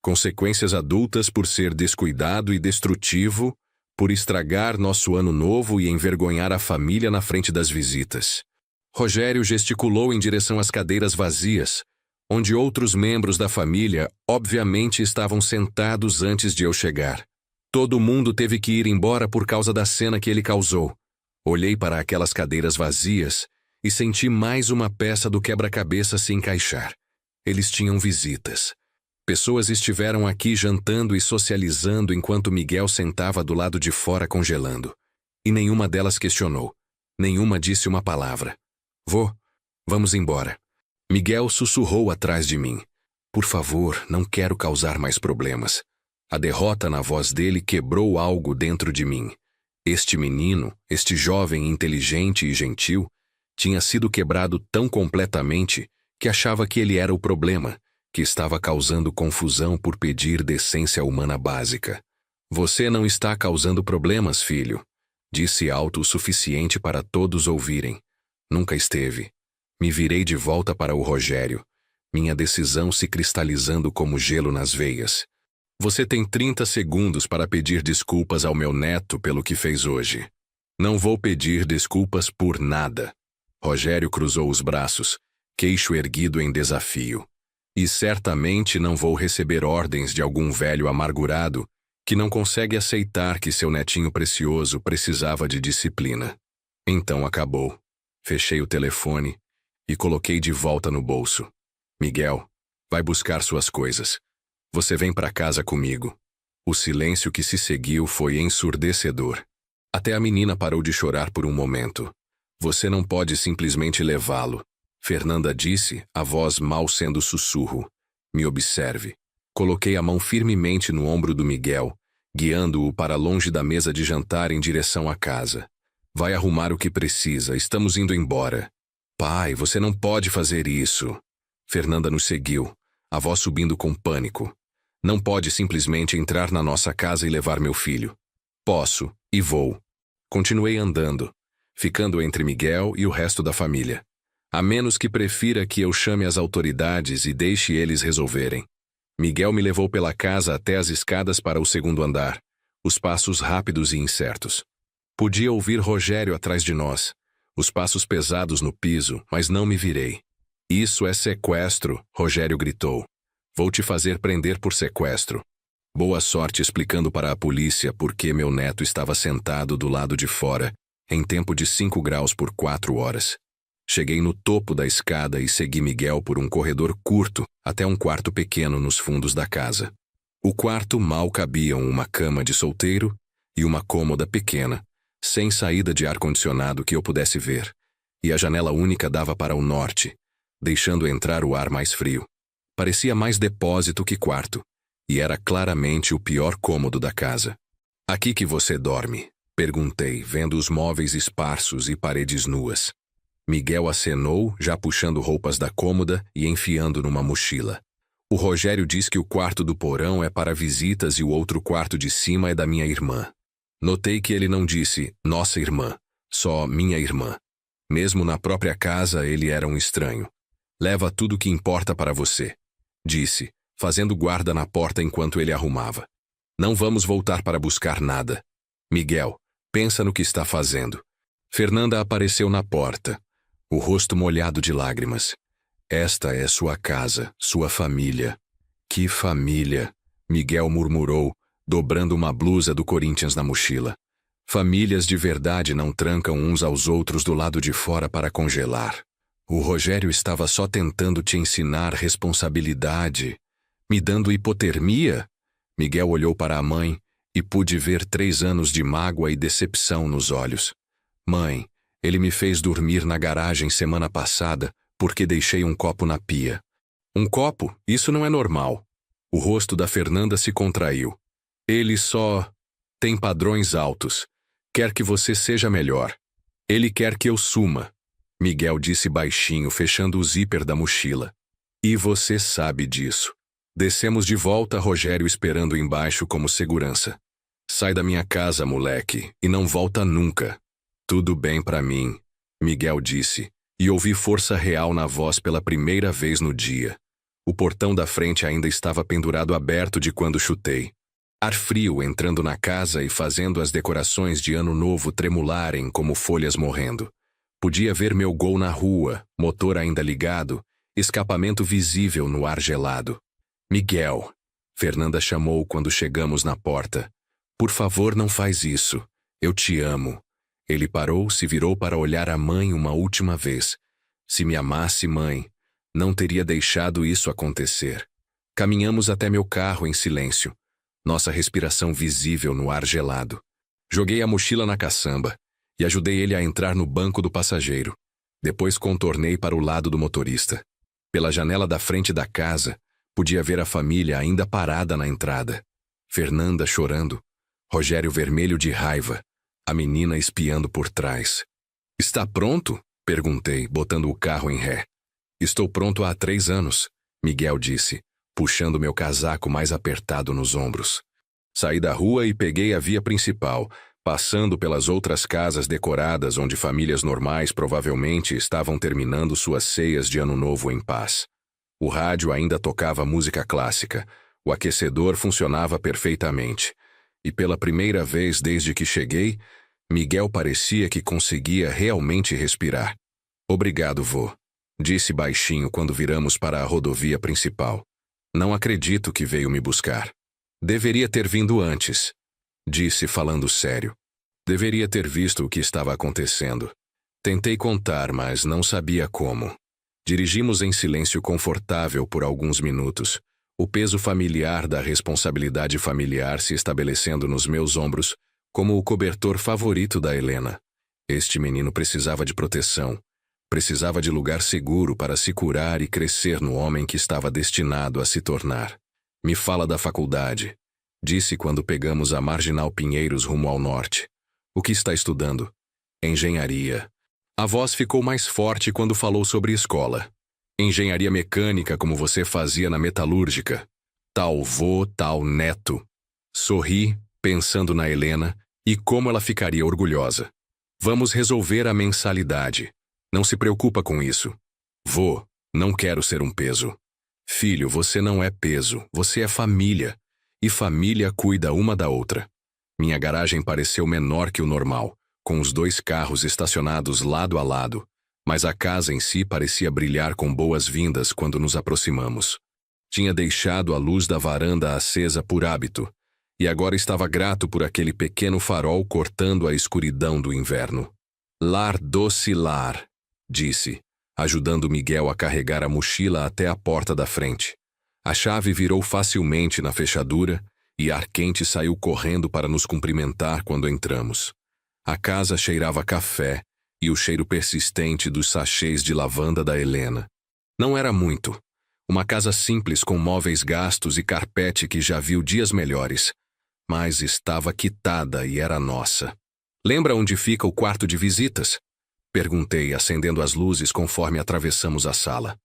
Consequências adultas por ser descuidado e destrutivo, por estragar nosso ano novo e envergonhar a família na frente das visitas. Rogério gesticulou em direção às cadeiras vazias, onde outros membros da família obviamente estavam sentados antes de eu chegar. Todo mundo teve que ir embora por causa da cena que ele causou. Olhei para aquelas cadeiras vazias e senti mais uma peça do quebra-cabeça se encaixar. Eles tinham visitas. Pessoas estiveram aqui jantando e socializando enquanto Miguel sentava do lado de fora congelando. E nenhuma delas questionou. Nenhuma disse uma palavra. Vamos embora. Miguel sussurrou atrás de mim. Por favor, não quero causar mais problemas. A derrota na voz dele quebrou algo dentro de mim. Este menino, este jovem inteligente e gentil, tinha sido quebrado tão completamente que achava que ele era o problema, que estava causando confusão por pedir decência humana básica. Você não está causando problemas, filho, disse alto o suficiente para todos ouvirem. Nunca esteve. Me virei de volta para o Rogério, minha decisão se cristalizando como gelo nas veias. Você tem 30 segundos para pedir desculpas ao meu neto pelo que fez hoje. Não vou pedir desculpas por nada. Rogério cruzou os braços, queixo erguido em desafio. E certamente não vou receber ordens de algum velho amargurado que não consegue aceitar que seu netinho precioso precisava de disciplina. Então acabou. Fechei o telefone e coloquei de volta no bolso. Miguel, vai buscar suas coisas. Você vem para casa comigo. O silêncio que se seguiu foi ensurdecedor. Até a menina parou de chorar por um momento. Você não pode simplesmente levá-lo, Fernanda disse, a voz mal sendo sussurro. Me observe. Coloquei a mão firmemente no ombro do Miguel, guiando-o para longe da mesa de jantar em direção à casa. Vai arrumar o que precisa, estamos indo embora. Pai, você não pode fazer isso. Fernanda nos seguiu, a voz subindo com pânico. Não pode simplesmente entrar na nossa casa e levar meu filho. Posso, e vou. Continuei andando, ficando entre Miguel e o resto da família. A menos que prefira que eu chame as autoridades e deixe eles resolverem. Miguel me levou pela casa até as escadas para o segundo andar, os passos rápidos e incertos. Podia ouvir Rogério atrás de nós, os passos pesados no piso, mas não me virei. Isso é sequestro, Rogério gritou. Vou te fazer prender por sequestro. Boa sorte explicando para a polícia por que meu neto estava sentado do lado de fora, em tempo de 5 graus por 4 horas. Cheguei no topo da escada e segui Miguel por um corredor curto até um quarto pequeno nos fundos da casa. O quarto mal cabiam uma cama de solteiro e uma cômoda pequena, sem saída de ar-condicionado que eu pudesse ver, e a janela única dava para o norte, deixando entrar o ar mais frio. Parecia mais depósito que quarto, e era claramente o pior cômodo da casa. Aqui que você dorme? Perguntei, vendo os móveis esparsos e paredes nuas. Miguel acenou, já puxando roupas da cômoda e enfiando numa mochila. O Rogério diz que o quarto do porão é para visitas e o outro quarto de cima é da minha irmã. Notei que ele não disse nossa irmã, só minha irmã. Mesmo na própria casa ele era um estranho. Leva tudo que importa para você, disse, fazendo guarda na porta enquanto ele arrumava. Não vamos voltar para buscar nada. Miguel, pensa no que está fazendo. Fernanda apareceu na porta, o rosto molhado de lágrimas. Esta é sua casa, sua família. Que família, Miguel murmurou, dobrando uma blusa do Corinthians na mochila. Famílias de verdade não trancam uns aos outros do lado de fora para congelar. O Rogério estava só tentando te ensinar responsabilidade, me dando hipotermia. Miguel olhou para a mãe e pude ver 3 anos de mágoa e decepção nos olhos. Mãe, ele me fez dormir na garagem semana passada porque deixei um copo na pia. Um copo? Isso não é normal. O rosto da Fernanda se contraiu. Ele só tem padrões altos. Quer que você seja melhor. Ele quer que eu suma. Miguel disse baixinho, fechando o zíper da mochila. E você sabe disso. Descemos de volta, Rogério esperando embaixo como segurança. Sai da minha casa, moleque, e não volta nunca. Tudo bem pra mim, Miguel disse, e ouvi força real na voz pela primeira vez no dia. O portão da frente ainda estava pendurado aberto de quando chutei. Ar frio entrando na casa e fazendo as decorações de ano novo tremularem como folhas morrendo. Podia ver meu gol na rua, motor ainda ligado, escapamento visível no ar gelado. Miguel, Fernanda chamou quando chegamos na porta. Por favor, não faz isso. Eu te amo. Ele parou, se virou para olhar a mãe uma última vez. Se me amasse, mãe, não teria deixado isso acontecer. Caminhamos até meu carro em silêncio, nossa respiração visível no ar gelado. Joguei a mochila na caçamba e ajudei ele a entrar no banco do passageiro. Depois contornei para o lado do motorista. Pela janela da frente da casa, podia ver a família ainda parada na entrada. Fernanda chorando, Rogério vermelho de raiva, a menina espiando por trás. Está pronto? Perguntei, botando o carro em ré. Estou pronto há 3 anos, Miguel disse, puxando meu casaco mais apertado nos ombros. Saí da rua e peguei a via principal, passando pelas outras casas decoradas onde famílias normais provavelmente estavam terminando suas ceias de ano novo em paz. O rádio ainda tocava música clássica, o aquecedor funcionava perfeitamente. E pela primeira vez desde que cheguei, Miguel parecia que conseguia realmente respirar. Obrigado, vô, disse baixinho quando viramos para a rodovia principal. Não acredito que veio me buscar. Deveria ter vindo antes, disse falando sério. Deveria ter visto o que estava acontecendo. Tentei contar, mas não sabia como. Dirigimos em silêncio confortável por alguns minutos, o peso familiar da responsabilidade familiar se estabelecendo nos meus ombros como o cobertor favorito da Helena. Este menino precisava de proteção, precisava de lugar seguro para se curar e crescer no homem que estava destinado a se tornar. Me fala da faculdade, disse quando pegamos a Marginal Pinheiros rumo ao norte. O que está estudando? Engenharia. A voz ficou mais forte quando falou sobre escola. Engenharia mecânica como você fazia na metalúrgica. Tal vô, tal neto. Sorri, pensando na Helena, e como ela ficaria orgulhosa. Vamos resolver a mensalidade. Não se preocupa com isso. Vô, não quero ser um peso. Filho, você não é peso, você é família. E família cuida uma da outra. Minha garagem pareceu menor que o normal, com os 2 carros estacionados lado a lado. Mas a casa em si parecia brilhar com boas-vindas quando nos aproximamos. Tinha deixado a luz da varanda acesa por hábito, e agora estava grato por aquele pequeno farol cortando a escuridão do inverno. Lar doce lar, disse, ajudando Miguel a carregar a mochila até a porta da frente. A chave virou facilmente na fechadura e ar quente saiu correndo para nos cumprimentar quando entramos. A casa cheirava café e o cheiro persistente dos sachês de lavanda da Helena. Não era muito. Uma casa simples com móveis gastos e carpete que já viu dias melhores. Mas estava quitada e era nossa. Lembra onde fica o quarto de visitas? Perguntei, acendendo as luzes conforme atravessamos a sala.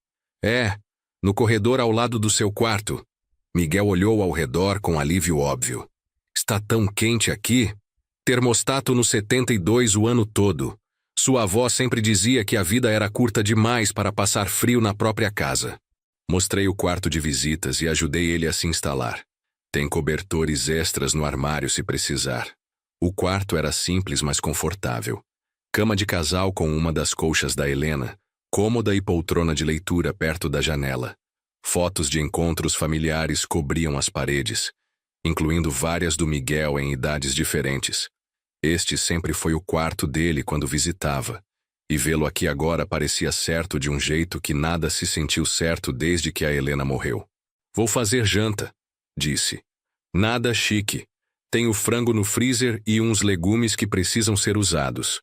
É, no corredor ao lado do seu quarto. Miguel olhou ao redor com alívio óbvio. Está tão quente aqui. Termostato no 72 o ano todo. Sua avó sempre dizia que a vida era curta demais para passar frio na própria casa. Mostrei o quarto de visitas e ajudei ele a se instalar. Tem cobertores extras no armário se precisar. O quarto era simples, mas confortável. Cama de casal com uma das colchas da Helena, cômoda e poltrona de leitura perto da janela. Fotos de encontros familiares cobriam as paredes, incluindo várias do Miguel em idades diferentes. Este sempre foi o quarto dele quando visitava, e vê-lo aqui agora parecia certo de um jeito que nada se sentiu certo desde que a Helena morreu. Vou fazer janta, disse. Nada chique. Tenho frango no freezer e uns legumes que precisam ser usados.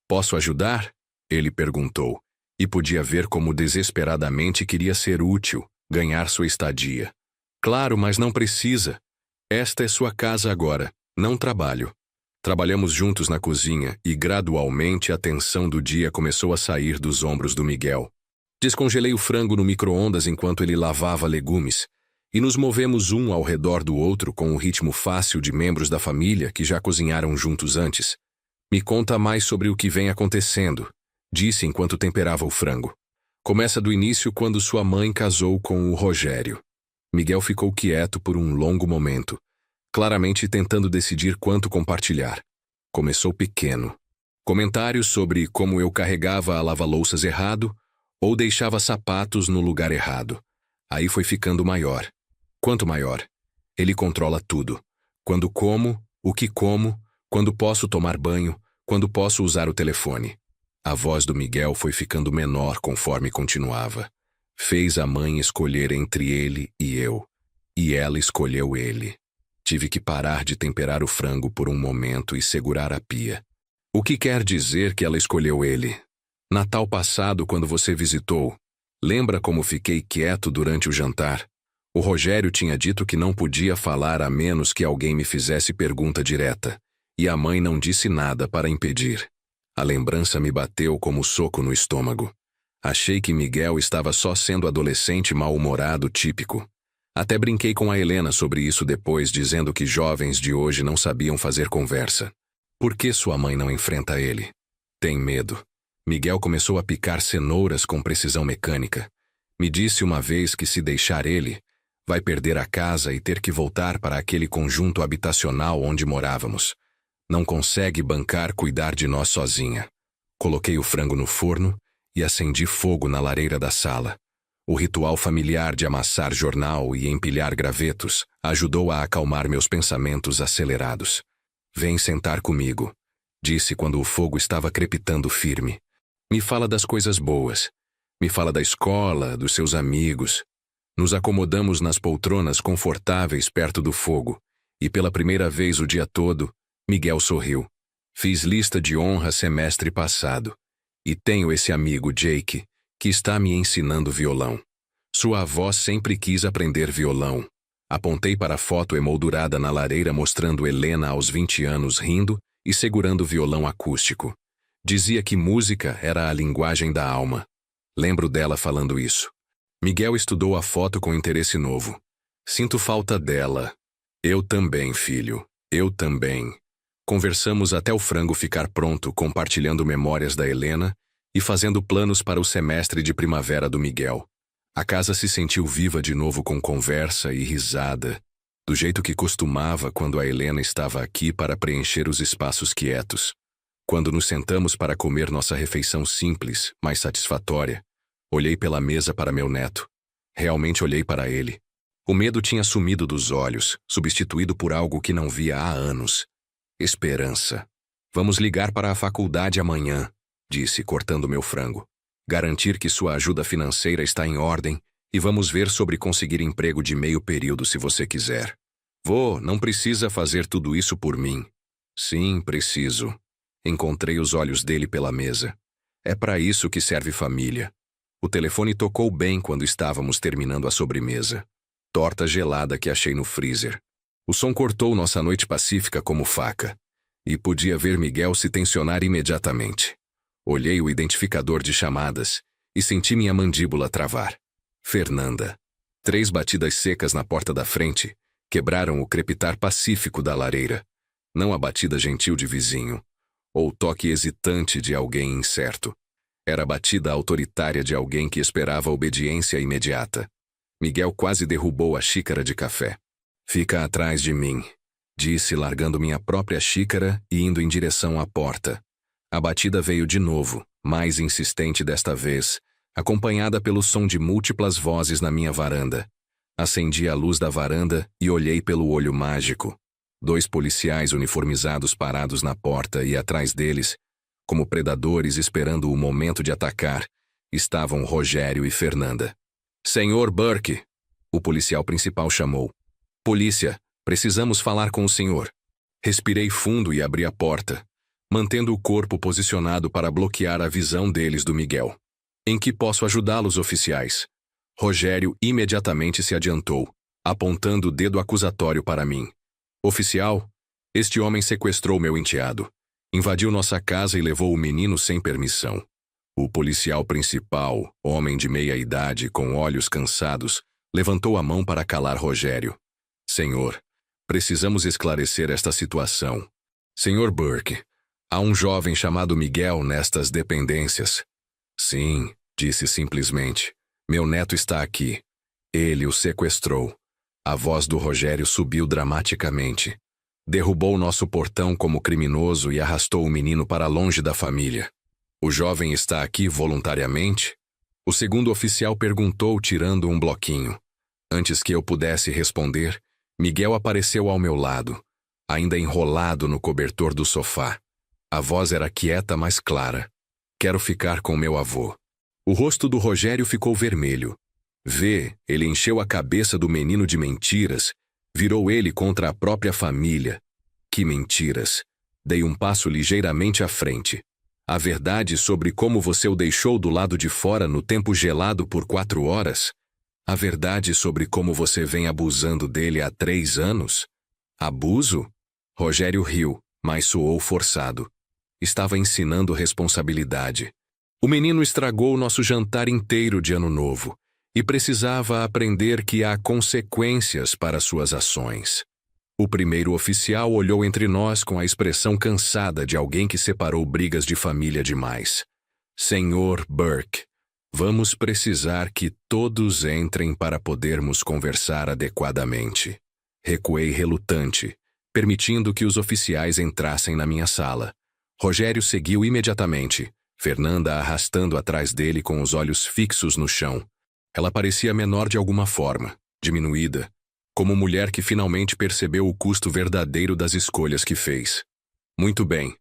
Posso ajudar? Ele perguntou, e podia ver como desesperadamente queria ser útil, ganhar sua estadia. Claro, mas não precisa. Esta é sua casa agora, não trabalho. Trabalhamos juntos na cozinha e gradualmente a tensão do dia começou a sair dos ombros do Miguel. Descongelei o frango no micro-ondas enquanto ele lavava legumes, e nos movemos um ao redor do outro com o ritmo fácil de membros da família que já cozinharam juntos antes. Me conta mais sobre o que vem acontecendo, disse enquanto temperava o frango. Começa do início quando sua mãe casou com o Rogério. Miguel ficou quieto por um longo momento, claramente tentando decidir quanto compartilhar. Começou pequeno. Comentários sobre como eu carregava a lava-louças errado ou deixava sapatos no lugar errado. Aí foi ficando maior. Quanto maior? Ele controla tudo. Quando como, o que como, quando posso tomar banho, quando posso usar o telefone. A voz do Miguel foi ficando menor conforme continuava. Fez a mãe escolher entre ele e eu. E ela escolheu ele. Tive que parar de temperar o frango por um momento e segurar a pia. O que quer dizer que ela escolheu ele? Natal passado, quando você visitou, lembra como fiquei quieto durante o jantar? O Rogério tinha dito que não podia falar a menos que alguém me fizesse pergunta direta, e a mãe não disse nada para impedir. A lembrança me bateu como soco no estômago. Achei que Miguel estava só sendo adolescente mal-humorado típico. Até brinquei com a Helena sobre isso depois, dizendo que jovens de hoje não sabiam fazer conversa. Por que sua mãe não enfrenta ele? Tem medo. Miguel começou a picar cenouras com precisão mecânica. Me disse uma vez que se deixar ele, vai perder a casa e ter que voltar para aquele conjunto habitacional onde morávamos. Não consegue bancar cuidar de nós sozinha. Coloquei o frango no forno e acendi fogo na lareira da sala. O ritual familiar de amassar jornal e empilhar gravetos ajudou a acalmar meus pensamentos acelerados. Vem sentar comigo, disse quando o fogo estava crepitando firme. Me fala das coisas boas. Me fala da escola, dos seus amigos. Nos acomodamos nas poltronas confortáveis perto do fogo, e pela primeira vez o dia todo, Miguel sorriu. Fiz lista de honra semestre passado. E tenho esse amigo, Jake, que está me ensinando violão. Sua avó sempre quis aprender violão. Apontei para a foto emoldurada na lareira mostrando Helena aos 20 anos rindo e segurando o violão acústico. Dizia que música era a linguagem da alma. Lembro dela falando isso. Miguel estudou a foto com interesse novo. Sinto falta dela. Eu também, filho. Eu também. Conversamos até o frango ficar pronto, compartilhando memórias da Helena e fazendo planos para o semestre de primavera do Miguel. A casa se sentiu viva de novo com conversa e risada, do jeito que costumava quando a Helena estava aqui para preencher os espaços quietos. Quando nos sentamos para comer nossa refeição simples, mas satisfatória, olhei pela mesa para meu neto. Realmente olhei para ele. O medo tinha sumido dos olhos, substituído por algo que não via há anos. Esperança. Vamos ligar para a faculdade amanhã, disse, cortando meu frango. Garantir que sua ajuda financeira está em ordem e vamos ver sobre conseguir emprego de meio período se você quiser. Vô, não precisa fazer tudo isso por mim. Sim, preciso. Encontrei os olhos dele pela mesa. É para isso que serve família. O telefone tocou bem quando estávamos terminando a sobremesa. Torta gelada que achei no freezer. O som cortou nossa noite pacífica como faca. E podia ver Miguel se tensionar imediatamente. Olhei o identificador de chamadas e senti minha mandíbula travar. Fernanda. 3 batidas secas na porta da frente quebraram o crepitar pacífico da lareira. Não a batida gentil de vizinho, ou o toque hesitante de alguém incerto. Era a batida autoritária de alguém que esperava obediência imediata. Miguel quase derrubou a xícara de café. Fica atrás de mim, disse, largando minha própria xícara e indo em direção à porta. A batida veio de novo, mais insistente desta vez, acompanhada pelo som de múltiplas vozes na minha varanda. Acendi a luz da varanda e olhei pelo olho mágico. 2 policiais uniformizados parados na porta e atrás deles, como predadores esperando o momento de atacar, estavam Rogério e Fernanda. Senhor Burke, o policial principal chamou. Polícia, precisamos falar com o senhor. Respirei fundo e abri a porta, mantendo o corpo posicionado para bloquear a visão deles do Miguel. Em que posso ajudá-los, oficiais? Rogério imediatamente se adiantou, apontando o dedo acusatório para mim. Oficial, este homem sequestrou meu enteado. Invadiu nossa casa e levou o menino sem permissão. O policial principal, homem de meia-idade com olhos cansados, levantou a mão para calar Rogério. Senhor, precisamos esclarecer esta situação. Senhor Burke, há um jovem chamado Miguel nestas dependências. Sim, disse simplesmente. Meu neto está aqui. Ele o sequestrou. A voz do Rogério subiu dramaticamente. Derrubou nosso portão como criminoso e arrastou o menino para longe da família. O jovem está aqui voluntariamente? O segundo oficial perguntou, tirando um bloquinho. Antes que eu pudesse responder, Miguel apareceu ao meu lado, ainda enrolado no cobertor do sofá. A voz era quieta, mas clara. Quero ficar com meu avô. O rosto do Rogério ficou vermelho. Ele encheu a cabeça do menino de mentiras, virou ele contra a própria família. Que mentiras! Dei um passo ligeiramente à frente. A verdade sobre como você o deixou do lado de fora no tempo gelado por 4 horas? A verdade sobre como você vem abusando dele há 3 anos? Abuso? Rogério riu, mas soou forçado. Estava ensinando responsabilidade. O menino estragou nosso jantar inteiro de Ano Novo e precisava aprender que há consequências para suas ações. O primeiro oficial olhou entre nós com a expressão cansada de alguém que separou brigas de família demais. Senhor Burke, vamos precisar que todos entrem para podermos conversar adequadamente. Recuei relutante, permitindo que os oficiais entrassem na minha sala. Rogério seguiu imediatamente, Fernanda arrastando atrás dele com os olhos fixos no chão. Ela parecia menor de alguma forma, diminuída, como mulher que finalmente percebeu o custo verdadeiro das escolhas que fez. Muito bem,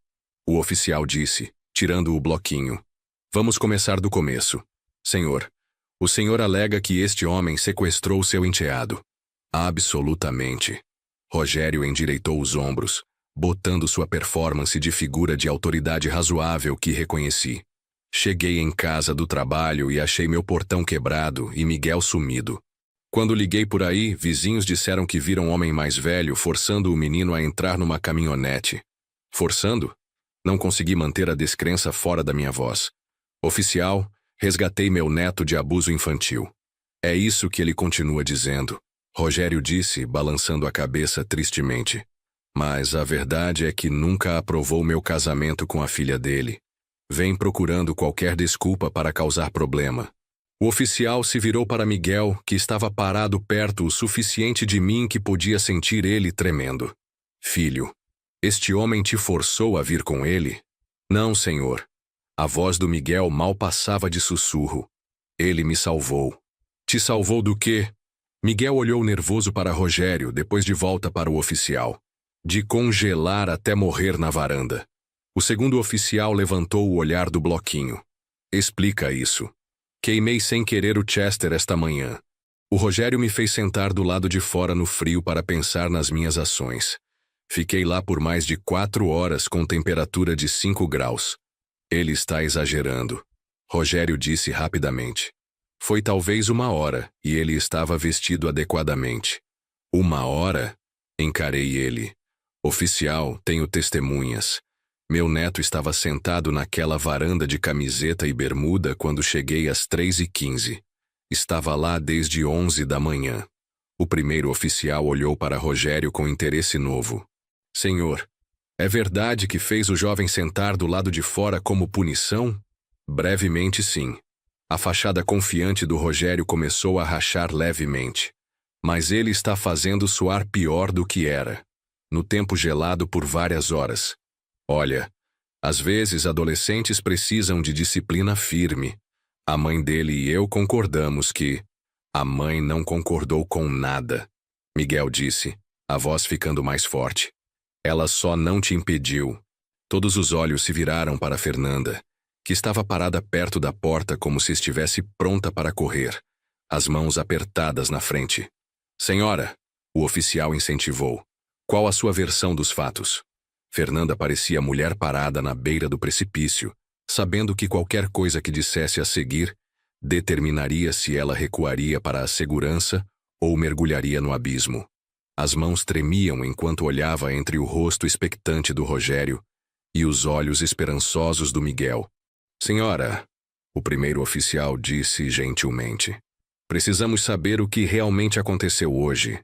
o oficial disse, tirando o bloquinho. Vamos começar do começo. Senhor, o senhor alega que este homem sequestrou seu enteado. Absolutamente. Rogério endireitou os ombros, botando sua performance de figura de autoridade razoável que reconheci. Cheguei em casa do trabalho e achei meu portão quebrado e Miguel sumido. Quando liguei por aí, vizinhos disseram que viram um homem mais velho forçando o menino a entrar numa caminhonete. Forçando? Não consegui manter a descrença fora da minha voz. Oficial, resgatei meu neto de abuso infantil. É isso que ele continua dizendo. Rogério disse, balançando a cabeça tristemente. Mas a verdade é que nunca aprovou meu casamento com a filha dele. Vem procurando qualquer desculpa para causar problema. O oficial se virou para Miguel, que estava parado perto o suficiente de mim que podia sentir ele tremendo. Filho, este homem te forçou a vir com ele? Não, senhor. A voz do Miguel mal passava de sussurro. Ele me salvou. Te salvou do quê? Miguel olhou nervoso para Rogério, depois de volta para o oficial. De congelar até morrer na varanda. O segundo oficial levantou o olhar do bloquinho. Explica isso. Queimei sem querer o Chester esta manhã. O Rogério me fez sentar do lado de fora no frio para pensar nas minhas ações. Fiquei lá por mais de 4 horas com temperatura de 5 graus. Ele está exagerando. Rogério disse rapidamente. Foi talvez 1 hora, e ele estava vestido adequadamente. 1 hora? Encarei ele. Oficial, tenho testemunhas. Meu neto estava sentado naquela varanda de camiseta e bermuda quando cheguei às 3h15. Estava lá desde 11 da manhã. O primeiro oficial olhou para Rogério com interesse novo. Senhor, é verdade que fez o jovem sentar do lado de fora como punição? Brevemente, sim. A fachada confiante do Rogério começou a rachar levemente. Mas ele está fazendo soar pior do que era. No tempo gelado por várias horas. Olha, às vezes adolescentes precisam de disciplina firme. A mãe dele e eu concordamos que... A mãe não concordou com nada. Miguel disse, a voz ficando mais forte. Ela só não te impediu. Todos os olhos se viraram para Fernanda, que estava parada perto da porta como se estivesse pronta para correr, as mãos apertadas na frente. Senhora, o oficial incentivou. Qual a sua versão dos fatos? Fernanda parecia a mulher parada na beira do precipício, sabendo que qualquer coisa que dissesse a seguir determinaria se ela recuaria para a segurança ou mergulharia no abismo. As mãos tremiam enquanto olhava entre o rosto expectante do Rogério e os olhos esperançosos do Miguel. Senhora, o primeiro oficial disse gentilmente. Precisamos saber o que realmente aconteceu hoje.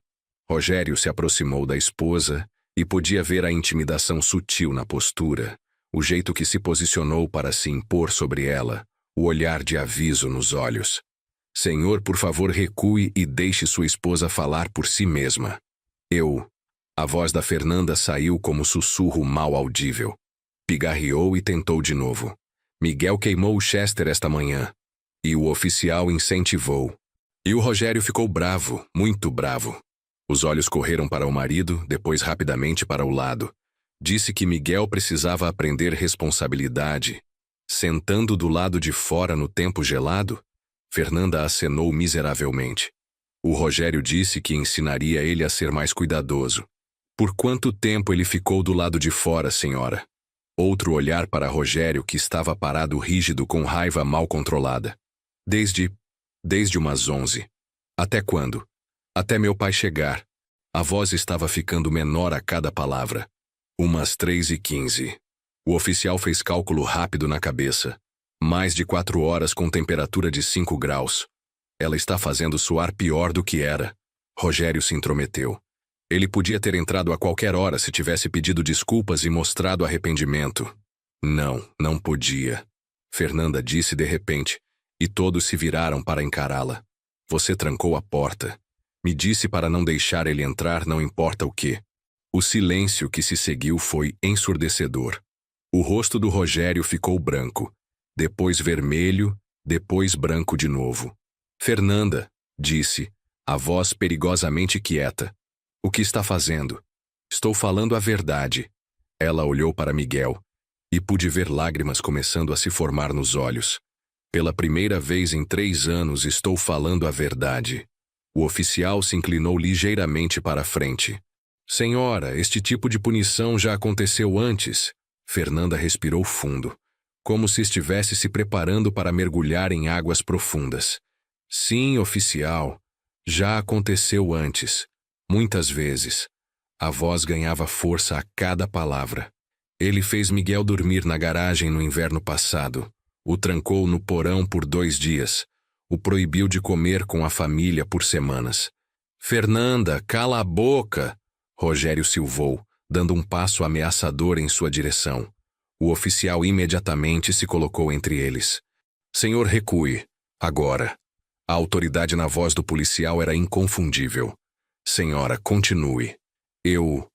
Rogério se aproximou da esposa e podia ver a intimidação sutil na postura, o jeito que se posicionou para se impor sobre ela, o olhar de aviso nos olhos. Senhor, por favor, recue e deixe sua esposa falar por si mesma. A voz da Fernanda saiu como sussurro mal audível. Pigarreou e tentou de novo. Miguel queimou o Chester esta manhã. E o oficial incentivou. E o Rogério ficou bravo, muito bravo. Os olhos correram para o marido, depois rapidamente para o lado. Disse que Miguel precisava aprender responsabilidade. Sentando do lado de fora no tempo gelado, Fernanda acenou miseravelmente. O Rogério disse que ensinaria ele a ser mais cuidadoso. Por quanto tempo ele ficou do lado de fora, senhora? Outro olhar para Rogério, que estava parado rígido com raiva mal controlada. Desde umas 11. Até quando? Até meu pai chegar. A voz estava ficando menor a cada palavra. Umas 3h15. O oficial fez cálculo rápido na cabeça. Mais de 4 horas com temperatura de 5 graus. Ela está fazendo soar pior do que era. Rogério se intrometeu. Ele podia ter entrado a qualquer hora se tivesse pedido desculpas e mostrado arrependimento. Não podia. Fernanda disse de repente, e todos se viraram para encará-la. Você trancou a porta. Me disse para não deixar ele entrar, não importa o quê. O silêncio que se seguiu foi ensurdecedor. O rosto do Rogério ficou branco, depois vermelho, depois branco de novo. Fernanda, disse, a voz perigosamente quieta. O que está fazendo? Estou falando a verdade. Ela olhou para Miguel, e pude ver lágrimas começando a se formar nos olhos. Pela primeira vez em 3 anos estou falando a verdade. O oficial se inclinou ligeiramente para a frente. Senhora, este tipo de punição já aconteceu antes. Fernanda respirou fundo, como se estivesse se preparando para mergulhar em águas profundas. Sim, oficial. Já aconteceu antes. Muitas vezes. A voz ganhava força a cada palavra. Ele fez Miguel dormir na garagem no inverno passado. O trancou no porão por 2 dias. O proibiu de comer com a família por semanas. Fernanda, cala a boca! Rogério silvou, dando um passo ameaçador em sua direção. O oficial imediatamente se colocou entre eles. Senhor, recue. Agora. A autoridade na voz do policial era inconfundível. Senhora, continue. Eu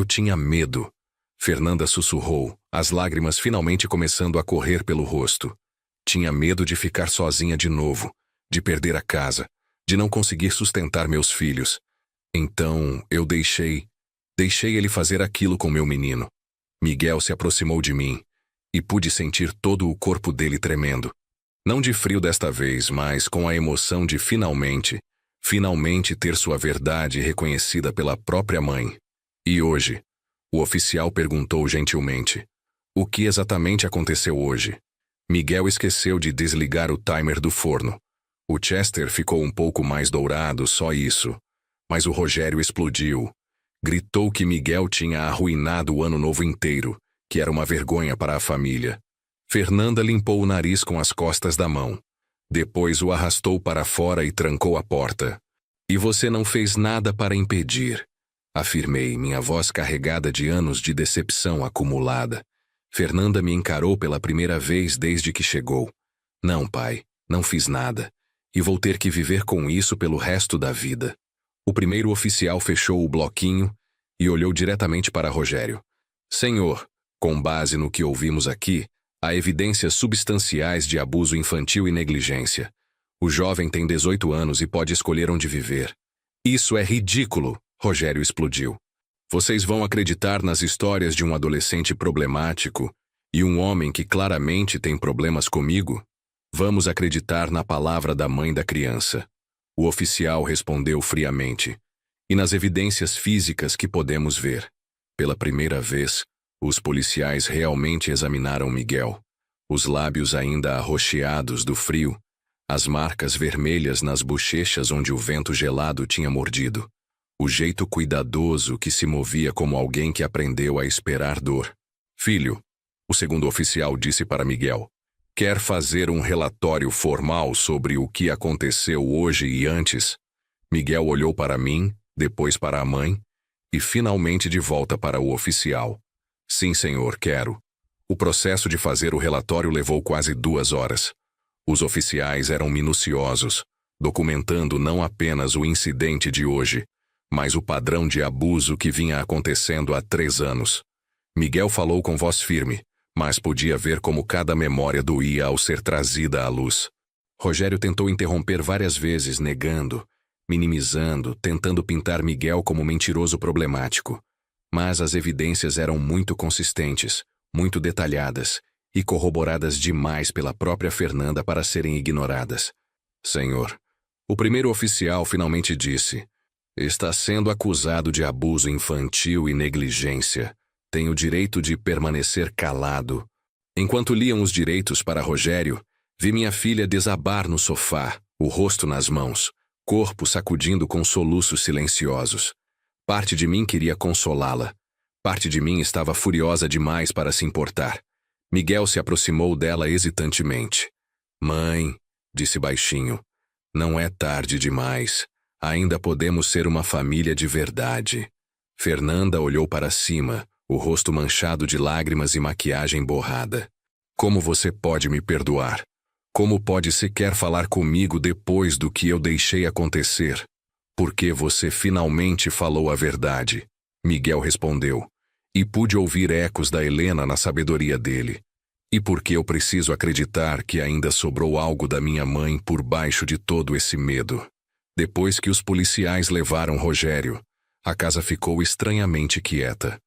tinha medo. Fernanda sussurrou, as lágrimas finalmente começando a correr pelo rosto. Tinha medo de ficar sozinha de novo, de perder a casa, de não conseguir sustentar meus filhos. Então, eu deixei ele fazer aquilo com meu menino. Miguel se aproximou de mim e pude sentir todo o corpo dele tremendo. Não de frio desta vez, mas com a emoção de finalmente ter sua verdade reconhecida pela própria mãe. E hoje? O oficial perguntou gentilmente. O que exatamente aconteceu hoje? Miguel esqueceu de desligar o timer do forno. O Chester ficou um pouco mais dourado, só isso. Mas o Rogério explodiu. Gritou que Miguel tinha arruinado o ano novo inteiro, que era uma vergonha para a família. Fernanda limpou o nariz com as costas da mão. Depois o arrastou para fora e trancou a porta. E você não fez nada para impedir, afirmei, minha voz carregada de anos de decepção acumulada. Fernanda me encarou pela primeira vez desde que chegou. Não, pai, não fiz nada. E vou ter que viver com isso pelo resto da vida. O primeiro oficial fechou o bloquinho e olhou diretamente para Rogério. Senhor, com base no que ouvimos aqui, há evidências substanciais de abuso infantil e negligência. O jovem tem 18 anos e pode escolher onde viver. Isso é ridículo, Rogério explodiu. Vocês vão acreditar nas histórias de um adolescente problemático e um homem que claramente tem problemas comigo? Vamos acreditar na palavra da mãe da criança. O oficial respondeu friamente. E nas evidências físicas que podemos ver. Pela primeira vez, os policiais realmente examinaram Miguel. Os lábios ainda arroxeados do frio, as marcas vermelhas nas bochechas onde o vento gelado tinha mordido. O jeito cuidadoso que se movia como alguém que aprendeu a esperar dor. Filho, o segundo oficial disse para Miguel, quer fazer um relatório formal sobre o que aconteceu hoje e antes? Miguel olhou para mim, depois para a mãe, e finalmente de volta para o oficial. Sim, senhor, quero. O processo de fazer o relatório levou quase 2 horas. Os oficiais eram minuciosos, documentando não apenas o incidente de hoje, mas o padrão de abuso que vinha acontecendo há 3 anos. Miguel falou com voz firme, mas podia ver como cada memória doía ao ser trazida à luz. Rogério tentou interromper várias vezes, negando, minimizando, tentando pintar Miguel como mentiroso problemático. Mas as evidências eram muito consistentes, muito detalhadas e corroboradas demais pela própria Fernanda para serem ignoradas. Senhor, o primeiro oficial finalmente disse, está sendo acusado de abuso infantil e negligência. Tem o direito de permanecer calado. Enquanto liam os direitos para Rogério, vi minha filha desabar no sofá, o rosto nas mãos, corpo sacudindo com soluços silenciosos. Parte de mim queria consolá-la. Parte de mim estava furiosa demais para se importar. Miguel se aproximou dela hesitantemente. Mãe, disse baixinho, não é tarde demais. Ainda podemos ser uma família de verdade. Fernanda olhou para cima, o rosto manchado de lágrimas e maquiagem borrada. Como você pode me perdoar? Como pode sequer falar comigo depois do que eu deixei acontecer? Porque você finalmente falou a verdade, Miguel respondeu, e pude ouvir ecos da Helena na sabedoria dele. E porque eu preciso acreditar que ainda sobrou algo da minha mãe por baixo de todo esse medo. Depois que os policiais levaram Rogério, a casa ficou estranhamente quieta.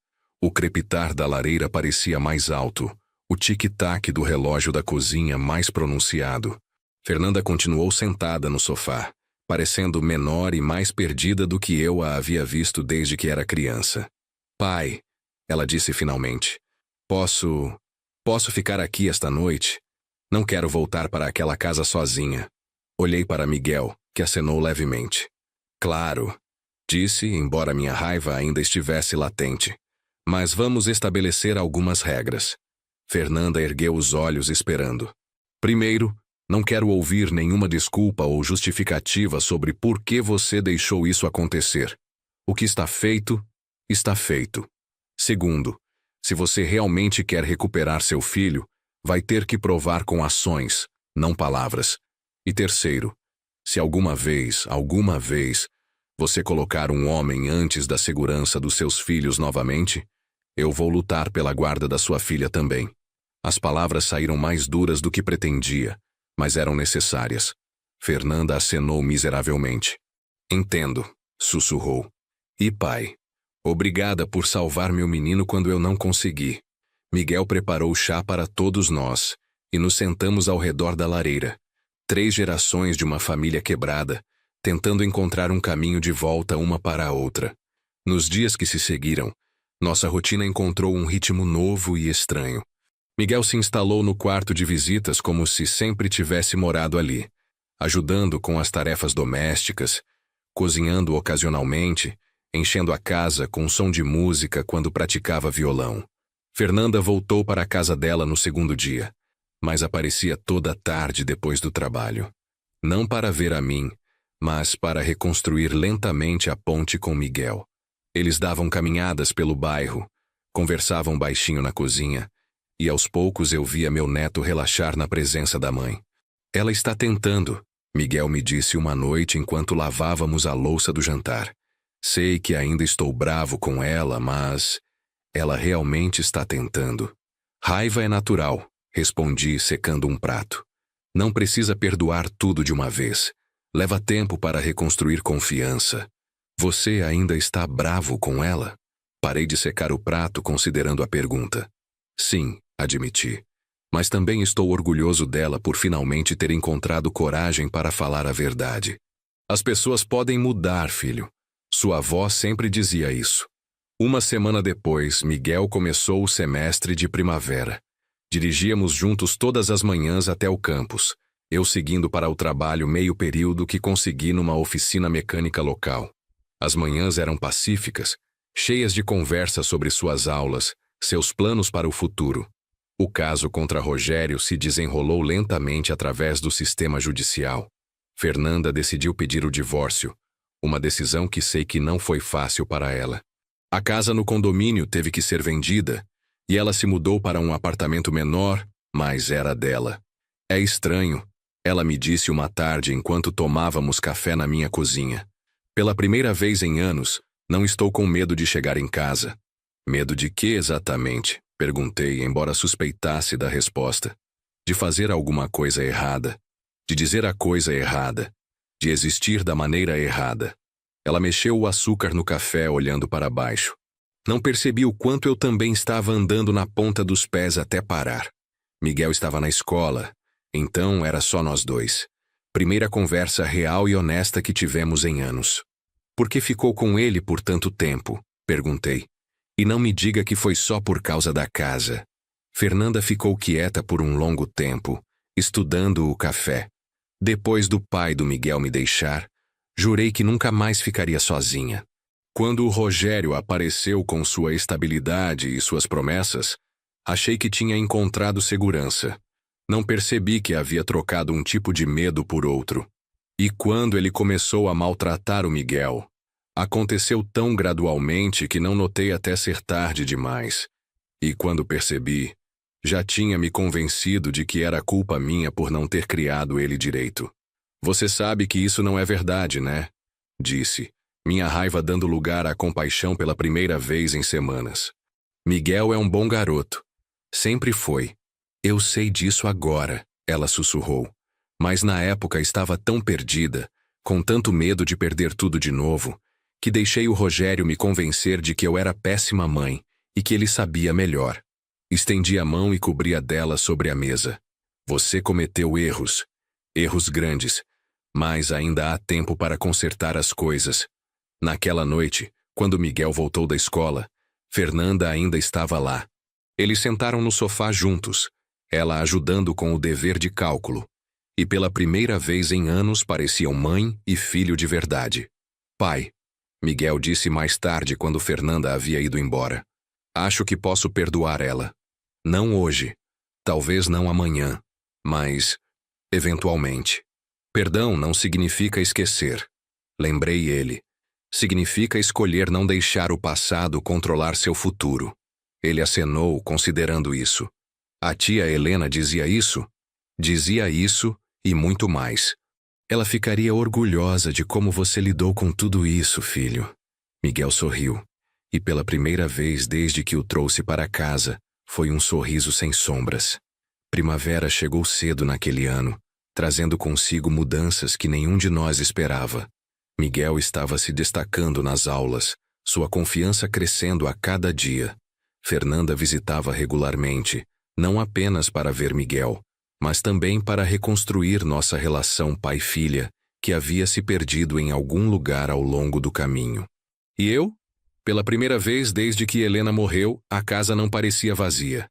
O crepitar da lareira parecia mais alto, o tic-tac do relógio da cozinha mais pronunciado. Fernanda continuou sentada no sofá, parecendo menor e mais perdida do que eu a havia visto desde que era criança. Pai, ela disse finalmente, posso ficar aqui esta noite? Não quero voltar para aquela casa sozinha. Olhei para Miguel, que acenou levemente. Claro, disse, embora minha raiva ainda estivesse latente. Mas vamos estabelecer algumas regras. Fernanda ergueu os olhos esperando. Primeiro, não quero ouvir nenhuma desculpa ou justificativa sobre por que você deixou isso acontecer. O que está feito, está feito. Segundo, se você realmente quer recuperar seu filho, vai ter que provar com ações, não palavras. E terceiro, se alguma vez, você colocar um homem antes da segurança dos seus filhos novamente, Eu vou lutar pela guarda da sua filha também. As palavras saíram mais duras do que pretendia, mas eram necessárias. Fernanda acenou miseravelmente. Entendo, sussurrou. E pai? Obrigada por salvar meu menino quando eu não consegui. Miguel preparou chá para todos nós, e nos sentamos ao redor da lareira. 3 gerações de uma família quebrada, tentando encontrar um caminho de volta uma para a outra. Nos dias que se seguiram, nossa rotina encontrou um ritmo novo e estranho. Miguel se instalou no quarto de visitas como se sempre tivesse morado ali, ajudando com as tarefas domésticas, cozinhando ocasionalmente, enchendo a casa com som de música quando praticava violão. Fernanda voltou para a casa dela no segundo dia, mas aparecia toda a tarde depois do trabalho. Não para ver a mim, mas para reconstruir lentamente a ponte com Miguel. Eles davam caminhadas pelo bairro, conversavam baixinho na cozinha, e aos poucos eu via meu neto relaxar na presença da mãe. Ela está tentando, Miguel me disse uma noite enquanto lavávamos a louça do jantar. Sei que ainda estou bravo com ela, mas ela realmente está tentando. Raiva é natural, respondi secando um prato. Não precisa perdoar tudo de uma vez. Leva tempo para reconstruir confiança. Você ainda está bravo com ela? Parei de secar o prato considerando a pergunta. Sim, admiti. Mas também estou orgulhoso dela por finalmente ter encontrado coragem para falar a verdade. As pessoas podem mudar, filho. Sua avó sempre dizia isso. Uma semana depois, Miguel começou o semestre de primavera. Dirigíamos juntos todas as manhãs até o campus, eu seguindo para o trabalho meio período que consegui numa oficina mecânica local. As manhãs eram pacíficas, cheias de conversa sobre suas aulas, seus planos para o futuro. O caso contra Rogério se desenrolou lentamente através do sistema judicial. Fernanda decidiu pedir o divórcio, uma decisão que sei que não foi fácil para ela. A casa no condomínio teve que ser vendida, e ela se mudou para um apartamento menor, mas era dela. É estranho, ela me disse uma tarde enquanto tomávamos café na minha cozinha. Pela primeira vez em anos, não estou com medo de chegar em casa. Medo de quê exatamente? Perguntei, embora suspeitasse da resposta. De fazer alguma coisa errada. De dizer a coisa errada. De existir da maneira errada. Ela mexeu o açúcar no café olhando para baixo. Não percebi o quanto eu também estava andando na ponta dos pés até parar. Miguel estava na escola, então era só nós dois. Primeira conversa real e honesta que tivemos em anos. Por que ficou com ele por tanto tempo? Perguntei. E não me diga que foi só por causa da casa. Fernanda ficou quieta por um longo tempo, estudando o café. Depois do pai do Miguel me deixar, jurei que nunca mais ficaria sozinha. Quando o Rogério apareceu com sua estabilidade e suas promessas, achei que tinha encontrado segurança. Não percebi que havia trocado um tipo de medo por outro. E quando ele começou a maltratar o Miguel, aconteceu tão gradualmente que não notei até ser tarde demais. E quando percebi, já tinha me convencido de que era culpa minha por não ter criado ele direito. Você sabe que isso não é verdade, né? Disse, minha raiva dando lugar à compaixão pela primeira vez em semanas. Miguel é um bom garoto. Sempre foi. Eu sei disso agora, ela sussurrou. Mas na época estava tão perdida, com tanto medo de perder tudo de novo, que deixei o Rogério me convencer de que eu era péssima mãe e que ele sabia melhor. Estendi a mão e cobri a dela sobre a mesa. Você cometeu erros. Erros grandes. Mas ainda há tempo para consertar as coisas. Naquela noite, quando Miguel voltou da escola, Fernanda ainda estava lá. Eles sentaram no sofá juntos, ela ajudando com o dever de cálculo. E pela primeira vez em anos pareciam mãe e filho de verdade. Pai, Miguel disse mais tarde quando Fernanda havia ido embora. Acho que posso perdoar ela. Não hoje. Talvez não amanhã. Mas, eventualmente. Perdão não significa esquecer. Lembrei ele. Significa escolher não deixar o passado controlar seu futuro. Ele acenou, considerando isso. A tia Helena dizia isso? Dizia isso e muito mais. Ela ficaria orgulhosa de como você lidou com tudo isso, filho. Miguel sorriu. E pela primeira vez desde que o trouxe para casa, foi um sorriso sem sombras. Primavera chegou cedo naquele ano, trazendo consigo mudanças que nenhum de nós esperava. Miguel estava se destacando nas aulas, sua confiança crescendo a cada dia. Fernanda visitava regularmente, não apenas para ver Miguel, mas também para reconstruir nossa relação pai-filha, que havia se perdido em algum lugar ao longo do caminho. E eu? Pela primeira vez desde que Helena morreu, a casa não parecia vazia.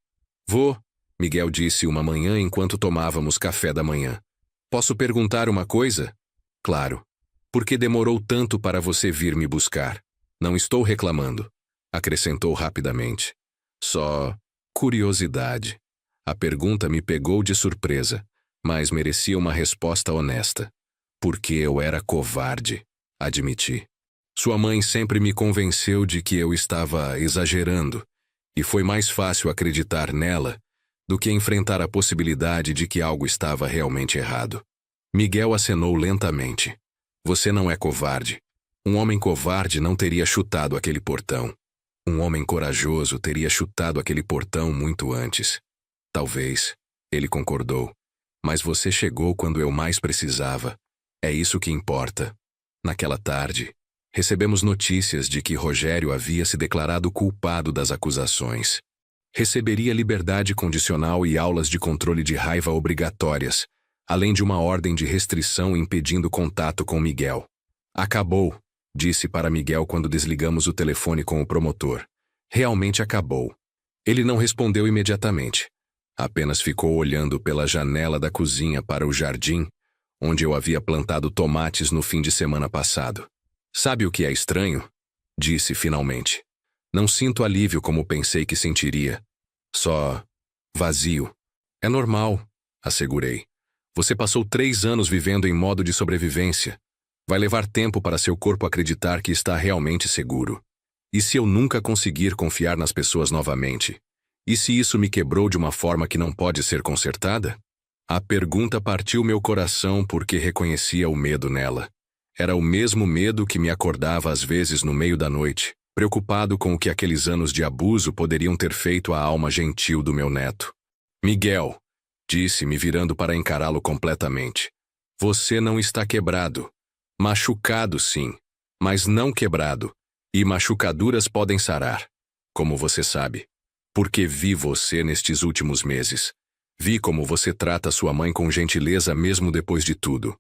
Vô, Miguel disse uma manhã enquanto tomávamos café da manhã. Posso perguntar uma coisa? Claro. Por que demorou tanto para você vir me buscar? Não estou reclamando, acrescentou rapidamente. Só curiosidade. A pergunta me pegou de surpresa, mas merecia uma resposta honesta. Porque eu era covarde, admiti. Sua mãe sempre me convenceu de que eu estava exagerando, e foi mais fácil acreditar nela do que enfrentar a possibilidade de que algo estava realmente errado. Miguel acenou lentamente. Você não é covarde. Um homem covarde não teria chutado aquele portão. Um homem corajoso teria chutado aquele portão muito antes. Talvez, ele concordou. Mas você chegou quando eu mais precisava. É isso que importa. Naquela tarde, recebemos notícias de que Rogério havia se declarado culpado das acusações. Receberia liberdade condicional e aulas de controle de raiva obrigatórias, além de uma ordem de restrição impedindo contato com Miguel. Acabou, disse para Miguel quando desligamos o telefone com o promotor. Realmente acabou. Ele não respondeu imediatamente. Apenas ficou olhando pela janela da cozinha para o jardim, onde eu havia plantado tomates no fim de semana passado. Sabe o que é estranho? Disse finalmente. Não sinto alívio como pensei que sentiria. Só vazio. É normal, assegurei. Você passou 3 anos vivendo em modo de sobrevivência. Vai levar tempo para seu corpo acreditar que está realmente seguro. E se eu nunca conseguir confiar nas pessoas novamente? E se isso me quebrou de uma forma que não pode ser consertada? A pergunta partiu meu coração porque reconhecia o medo nela. Era o mesmo medo que me acordava às vezes no meio da noite, preocupado com o que aqueles anos de abuso poderiam ter feito à alma gentil do meu neto. Miguel, disse, me virando para encará-lo completamente. Você não está quebrado. Machucado, sim, mas não quebrado. E machucaduras podem sarar, como você sabe. Porque vi você nestes últimos meses. Vi como você trata sua mãe com gentileza mesmo depois de tudo.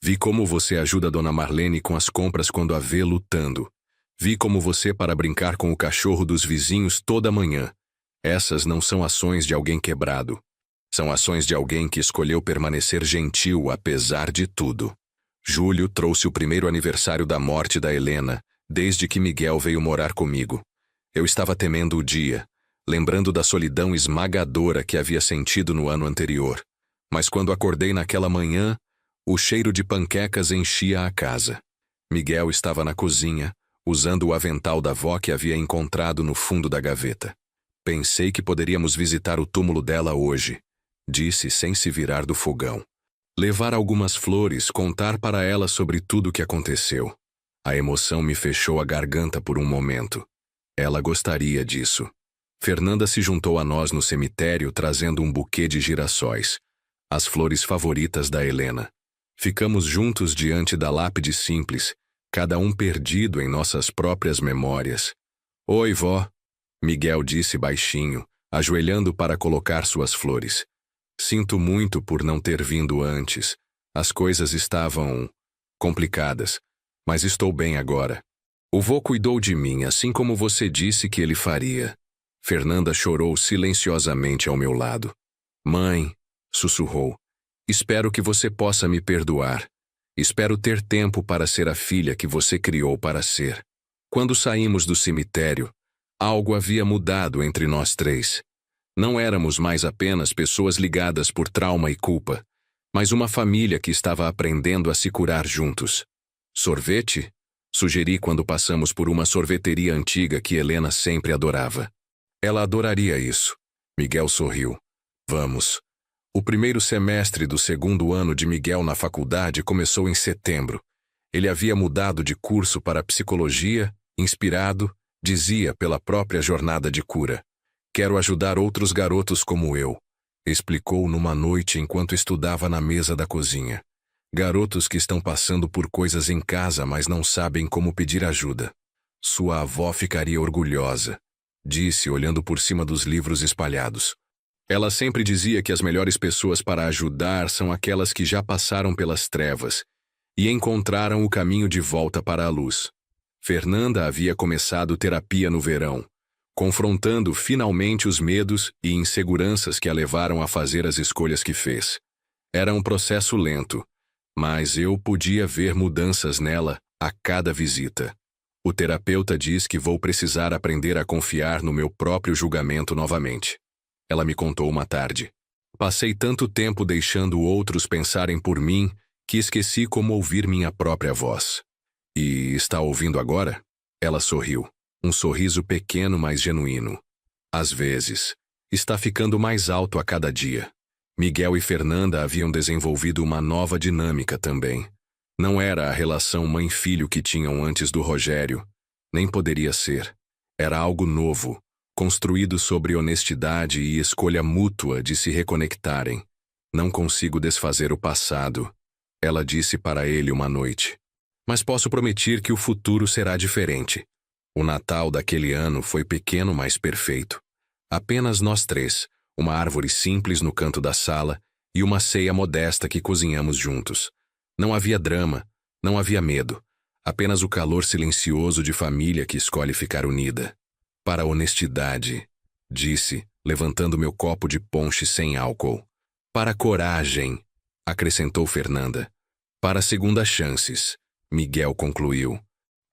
Vi como você ajuda Dona Marlene com as compras quando a vê lutando. Vi como você para brincar com o cachorro dos vizinhos toda manhã. Essas não são ações de alguém quebrado. São ações de alguém que escolheu permanecer gentil apesar de tudo. Julho trouxe o primeiro aniversário da morte da Helena, desde que Miguel veio morar comigo. Eu estava temendo o dia, lembrando da solidão esmagadora que havia sentido no ano anterior. Mas quando acordei naquela manhã, o cheiro de panquecas enchia a casa. Miguel estava na cozinha, usando o avental da avó que havia encontrado no fundo da gaveta. Pensei que poderíamos visitar o túmulo dela hoje, disse sem se virar do fogão. Levar algumas flores, contar para ela sobre tudo o que aconteceu. A emoção me fechou a garganta por um momento. Ela gostaria disso. Fernanda se juntou a nós no cemitério trazendo um buquê de girassóis, as flores favoritas da Helena. Ficamos juntos diante da lápide simples, cada um perdido em nossas próprias memórias. Oi, vó, Miguel disse baixinho, ajoelhando para colocar suas flores. Sinto muito por não ter vindo antes. As coisas estavam complicadas, mas estou bem agora. O vô cuidou de mim assim como você disse que ele faria. Fernanda chorou silenciosamente ao meu lado. Mãe, sussurrou, espero que você possa me perdoar. Espero ter tempo para ser a filha que você criou para ser. Quando saímos do cemitério, algo havia mudado entre nós três. Não éramos mais apenas pessoas ligadas por trauma e culpa, mas uma família que estava aprendendo a se curar juntos. Sorvete? Sugeri quando passamos por uma sorveteria antiga que Helena sempre adorava. Ela adoraria isso. Miguel sorriu. Vamos. O primeiro semestre do 2º ano de Miguel na faculdade começou em setembro. Ele havia mudado de curso para psicologia, inspirado, Dizia pela própria jornada de cura. Quero ajudar outros garotos como eu, explicou numa noite enquanto estudava na mesa da cozinha. Garotos que estão passando por coisas em casa, mas não sabem como pedir ajuda. Sua avó ficaria orgulhosa, disse olhando por cima dos livros espalhados. Ela sempre dizia que as melhores pessoas para ajudar são aquelas que já passaram pelas trevas e encontraram o caminho de volta para a luz. Fernanda havia começado terapia no verão, confrontando finalmente os medos e inseguranças que a levaram a fazer as escolhas que fez. Era um processo lento, mas eu podia ver mudanças nela a cada visita. O terapeuta diz que vou precisar aprender a confiar no meu próprio julgamento novamente. Ela me contou uma tarde. Passei tanto tempo deixando outros pensarem por mim que esqueci como ouvir minha própria voz. E está ouvindo agora? Ela sorriu. Um sorriso pequeno, mas genuíno. Às vezes, está ficando mais alto a cada dia. Miguel e Fernanda haviam desenvolvido uma nova dinâmica também. Não era a relação mãe-filho que tinham antes do Rogério. Nem poderia ser. Era algo novo, construído sobre honestidade e escolha mútua de se reconectarem. Não consigo desfazer o passado, ela disse para ele uma noite. Mas posso prometer que o futuro será diferente. O Natal daquele ano foi pequeno, mas perfeito. Apenas nós três, uma árvore simples no canto da sala e uma ceia modesta que cozinhamos juntos. Não havia drama, não havia medo, apenas o calor silencioso de família que escolhe ficar unida. Para a honestidade, disse, levantando meu copo de ponche sem álcool. Para a coragem, acrescentou Fernanda. Para segundas chances, Miguel concluiu.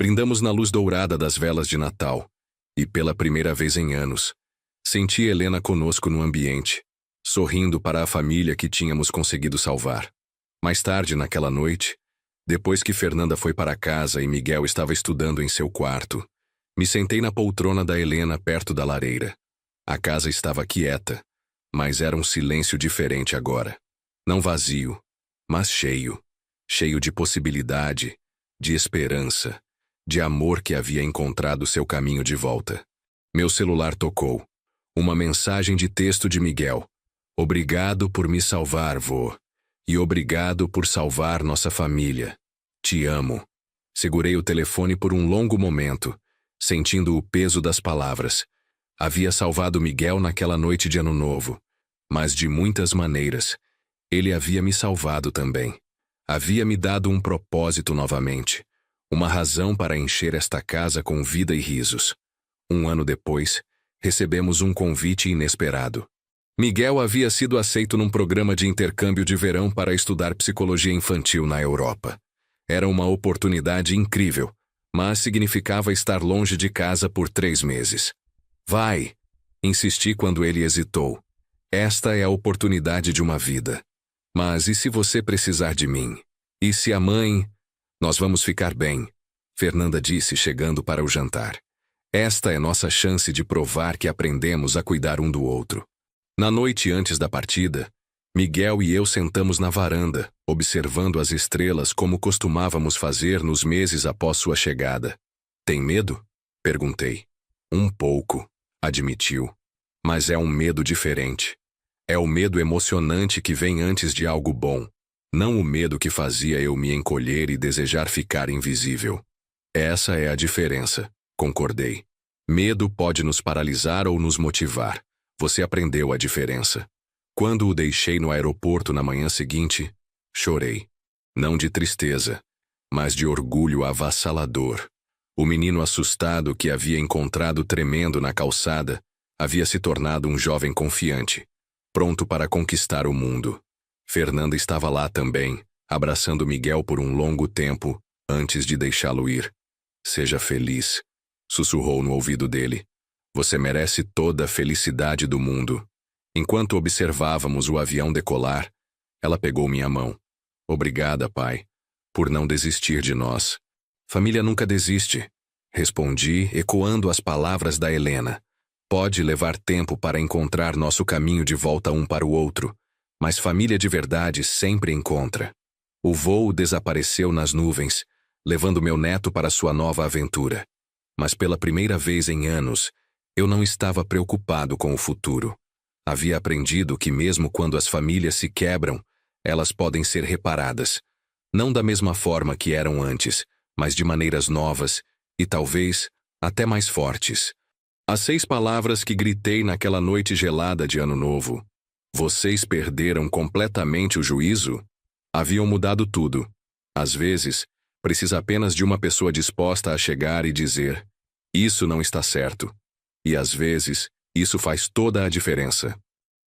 Brindamos na luz dourada das velas de Natal, e pela primeira vez em anos, senti Helena conosco no ambiente, sorrindo para a família que tínhamos conseguido salvar. Mais tarde naquela noite, depois que Fernanda foi para casa e Miguel estava estudando em seu quarto, me sentei na poltrona da Helena perto da lareira. A casa estava quieta, mas era um silêncio diferente agora. Não vazio, mas cheio. Cheio de possibilidade, de esperança, de amor que havia encontrado seu caminho de volta. Meu celular tocou. Uma mensagem de texto de Miguel. Obrigado por me salvar, vô. E obrigado por salvar nossa família. Te amo. Segurei o telefone por um longo momento, sentindo o peso das palavras. Havia salvado Miguel naquela noite de Ano Novo, mas de muitas maneiras, ele havia me salvado também. Havia me dado um propósito novamente, uma razão para encher esta casa com vida e risos. Um ano depois, recebemos um convite inesperado. Miguel havia sido aceito num programa de intercâmbio de verão para estudar psicologia infantil na Europa. Era uma oportunidade incrível, mas significava estar longe de casa por 3 meses. Vai, insisti quando ele hesitou. Esta é a oportunidade de uma vida. Mas e se você precisar de mim? E se a mãe... Nós vamos ficar bem, Fernanda disse chegando para o jantar. Esta é nossa chance de provar que aprendemos a cuidar um do outro. Na noite antes da partida, Miguel e eu sentamos na varanda, observando as estrelas como costumávamos fazer nos meses após sua chegada. Tem medo? Perguntei. Um pouco, admitiu. Mas é um medo diferente. É o medo emocionante que vem antes de algo bom, não o medo que fazia eu me encolher e desejar ficar invisível. Essa é a diferença, concordei. Medo pode nos paralisar ou nos motivar. Você aprendeu a diferença. Quando o deixei no aeroporto na manhã seguinte, chorei. Não de tristeza, mas de orgulho avassalador. O menino assustado que havia encontrado tremendo na calçada havia se tornado um jovem confiante, pronto para conquistar o mundo. Fernanda estava lá também, abraçando Miguel por um longo tempo, antes de deixá-lo ir. Seja feliz, sussurrou no ouvido dele. Você merece toda a felicidade do mundo. Enquanto observávamos o avião decolar, ela pegou minha mão. Obrigada, pai, por não desistir de nós. Família nunca desiste, respondi, ecoando as palavras da Helena. Pode levar tempo para encontrar nosso caminho de volta um para o outro, mas família de verdade sempre encontra. O voo desapareceu nas nuvens, levando meu neto para sua nova aventura. Mas pela primeira vez em anos, eu não estava preocupado com o futuro. Havia aprendido que mesmo quando as famílias se quebram, elas podem ser reparadas. Não da mesma forma que eram antes, mas de maneiras novas e talvez até mais fortes. As 6 palavras que gritei naquela noite gelada de Ano Novo. Vocês perderam completamente o juízo? Haviam mudado tudo. Às vezes, precisa apenas de uma pessoa disposta a chegar e dizer: isso não está certo. E às vezes, isso faz toda a diferença.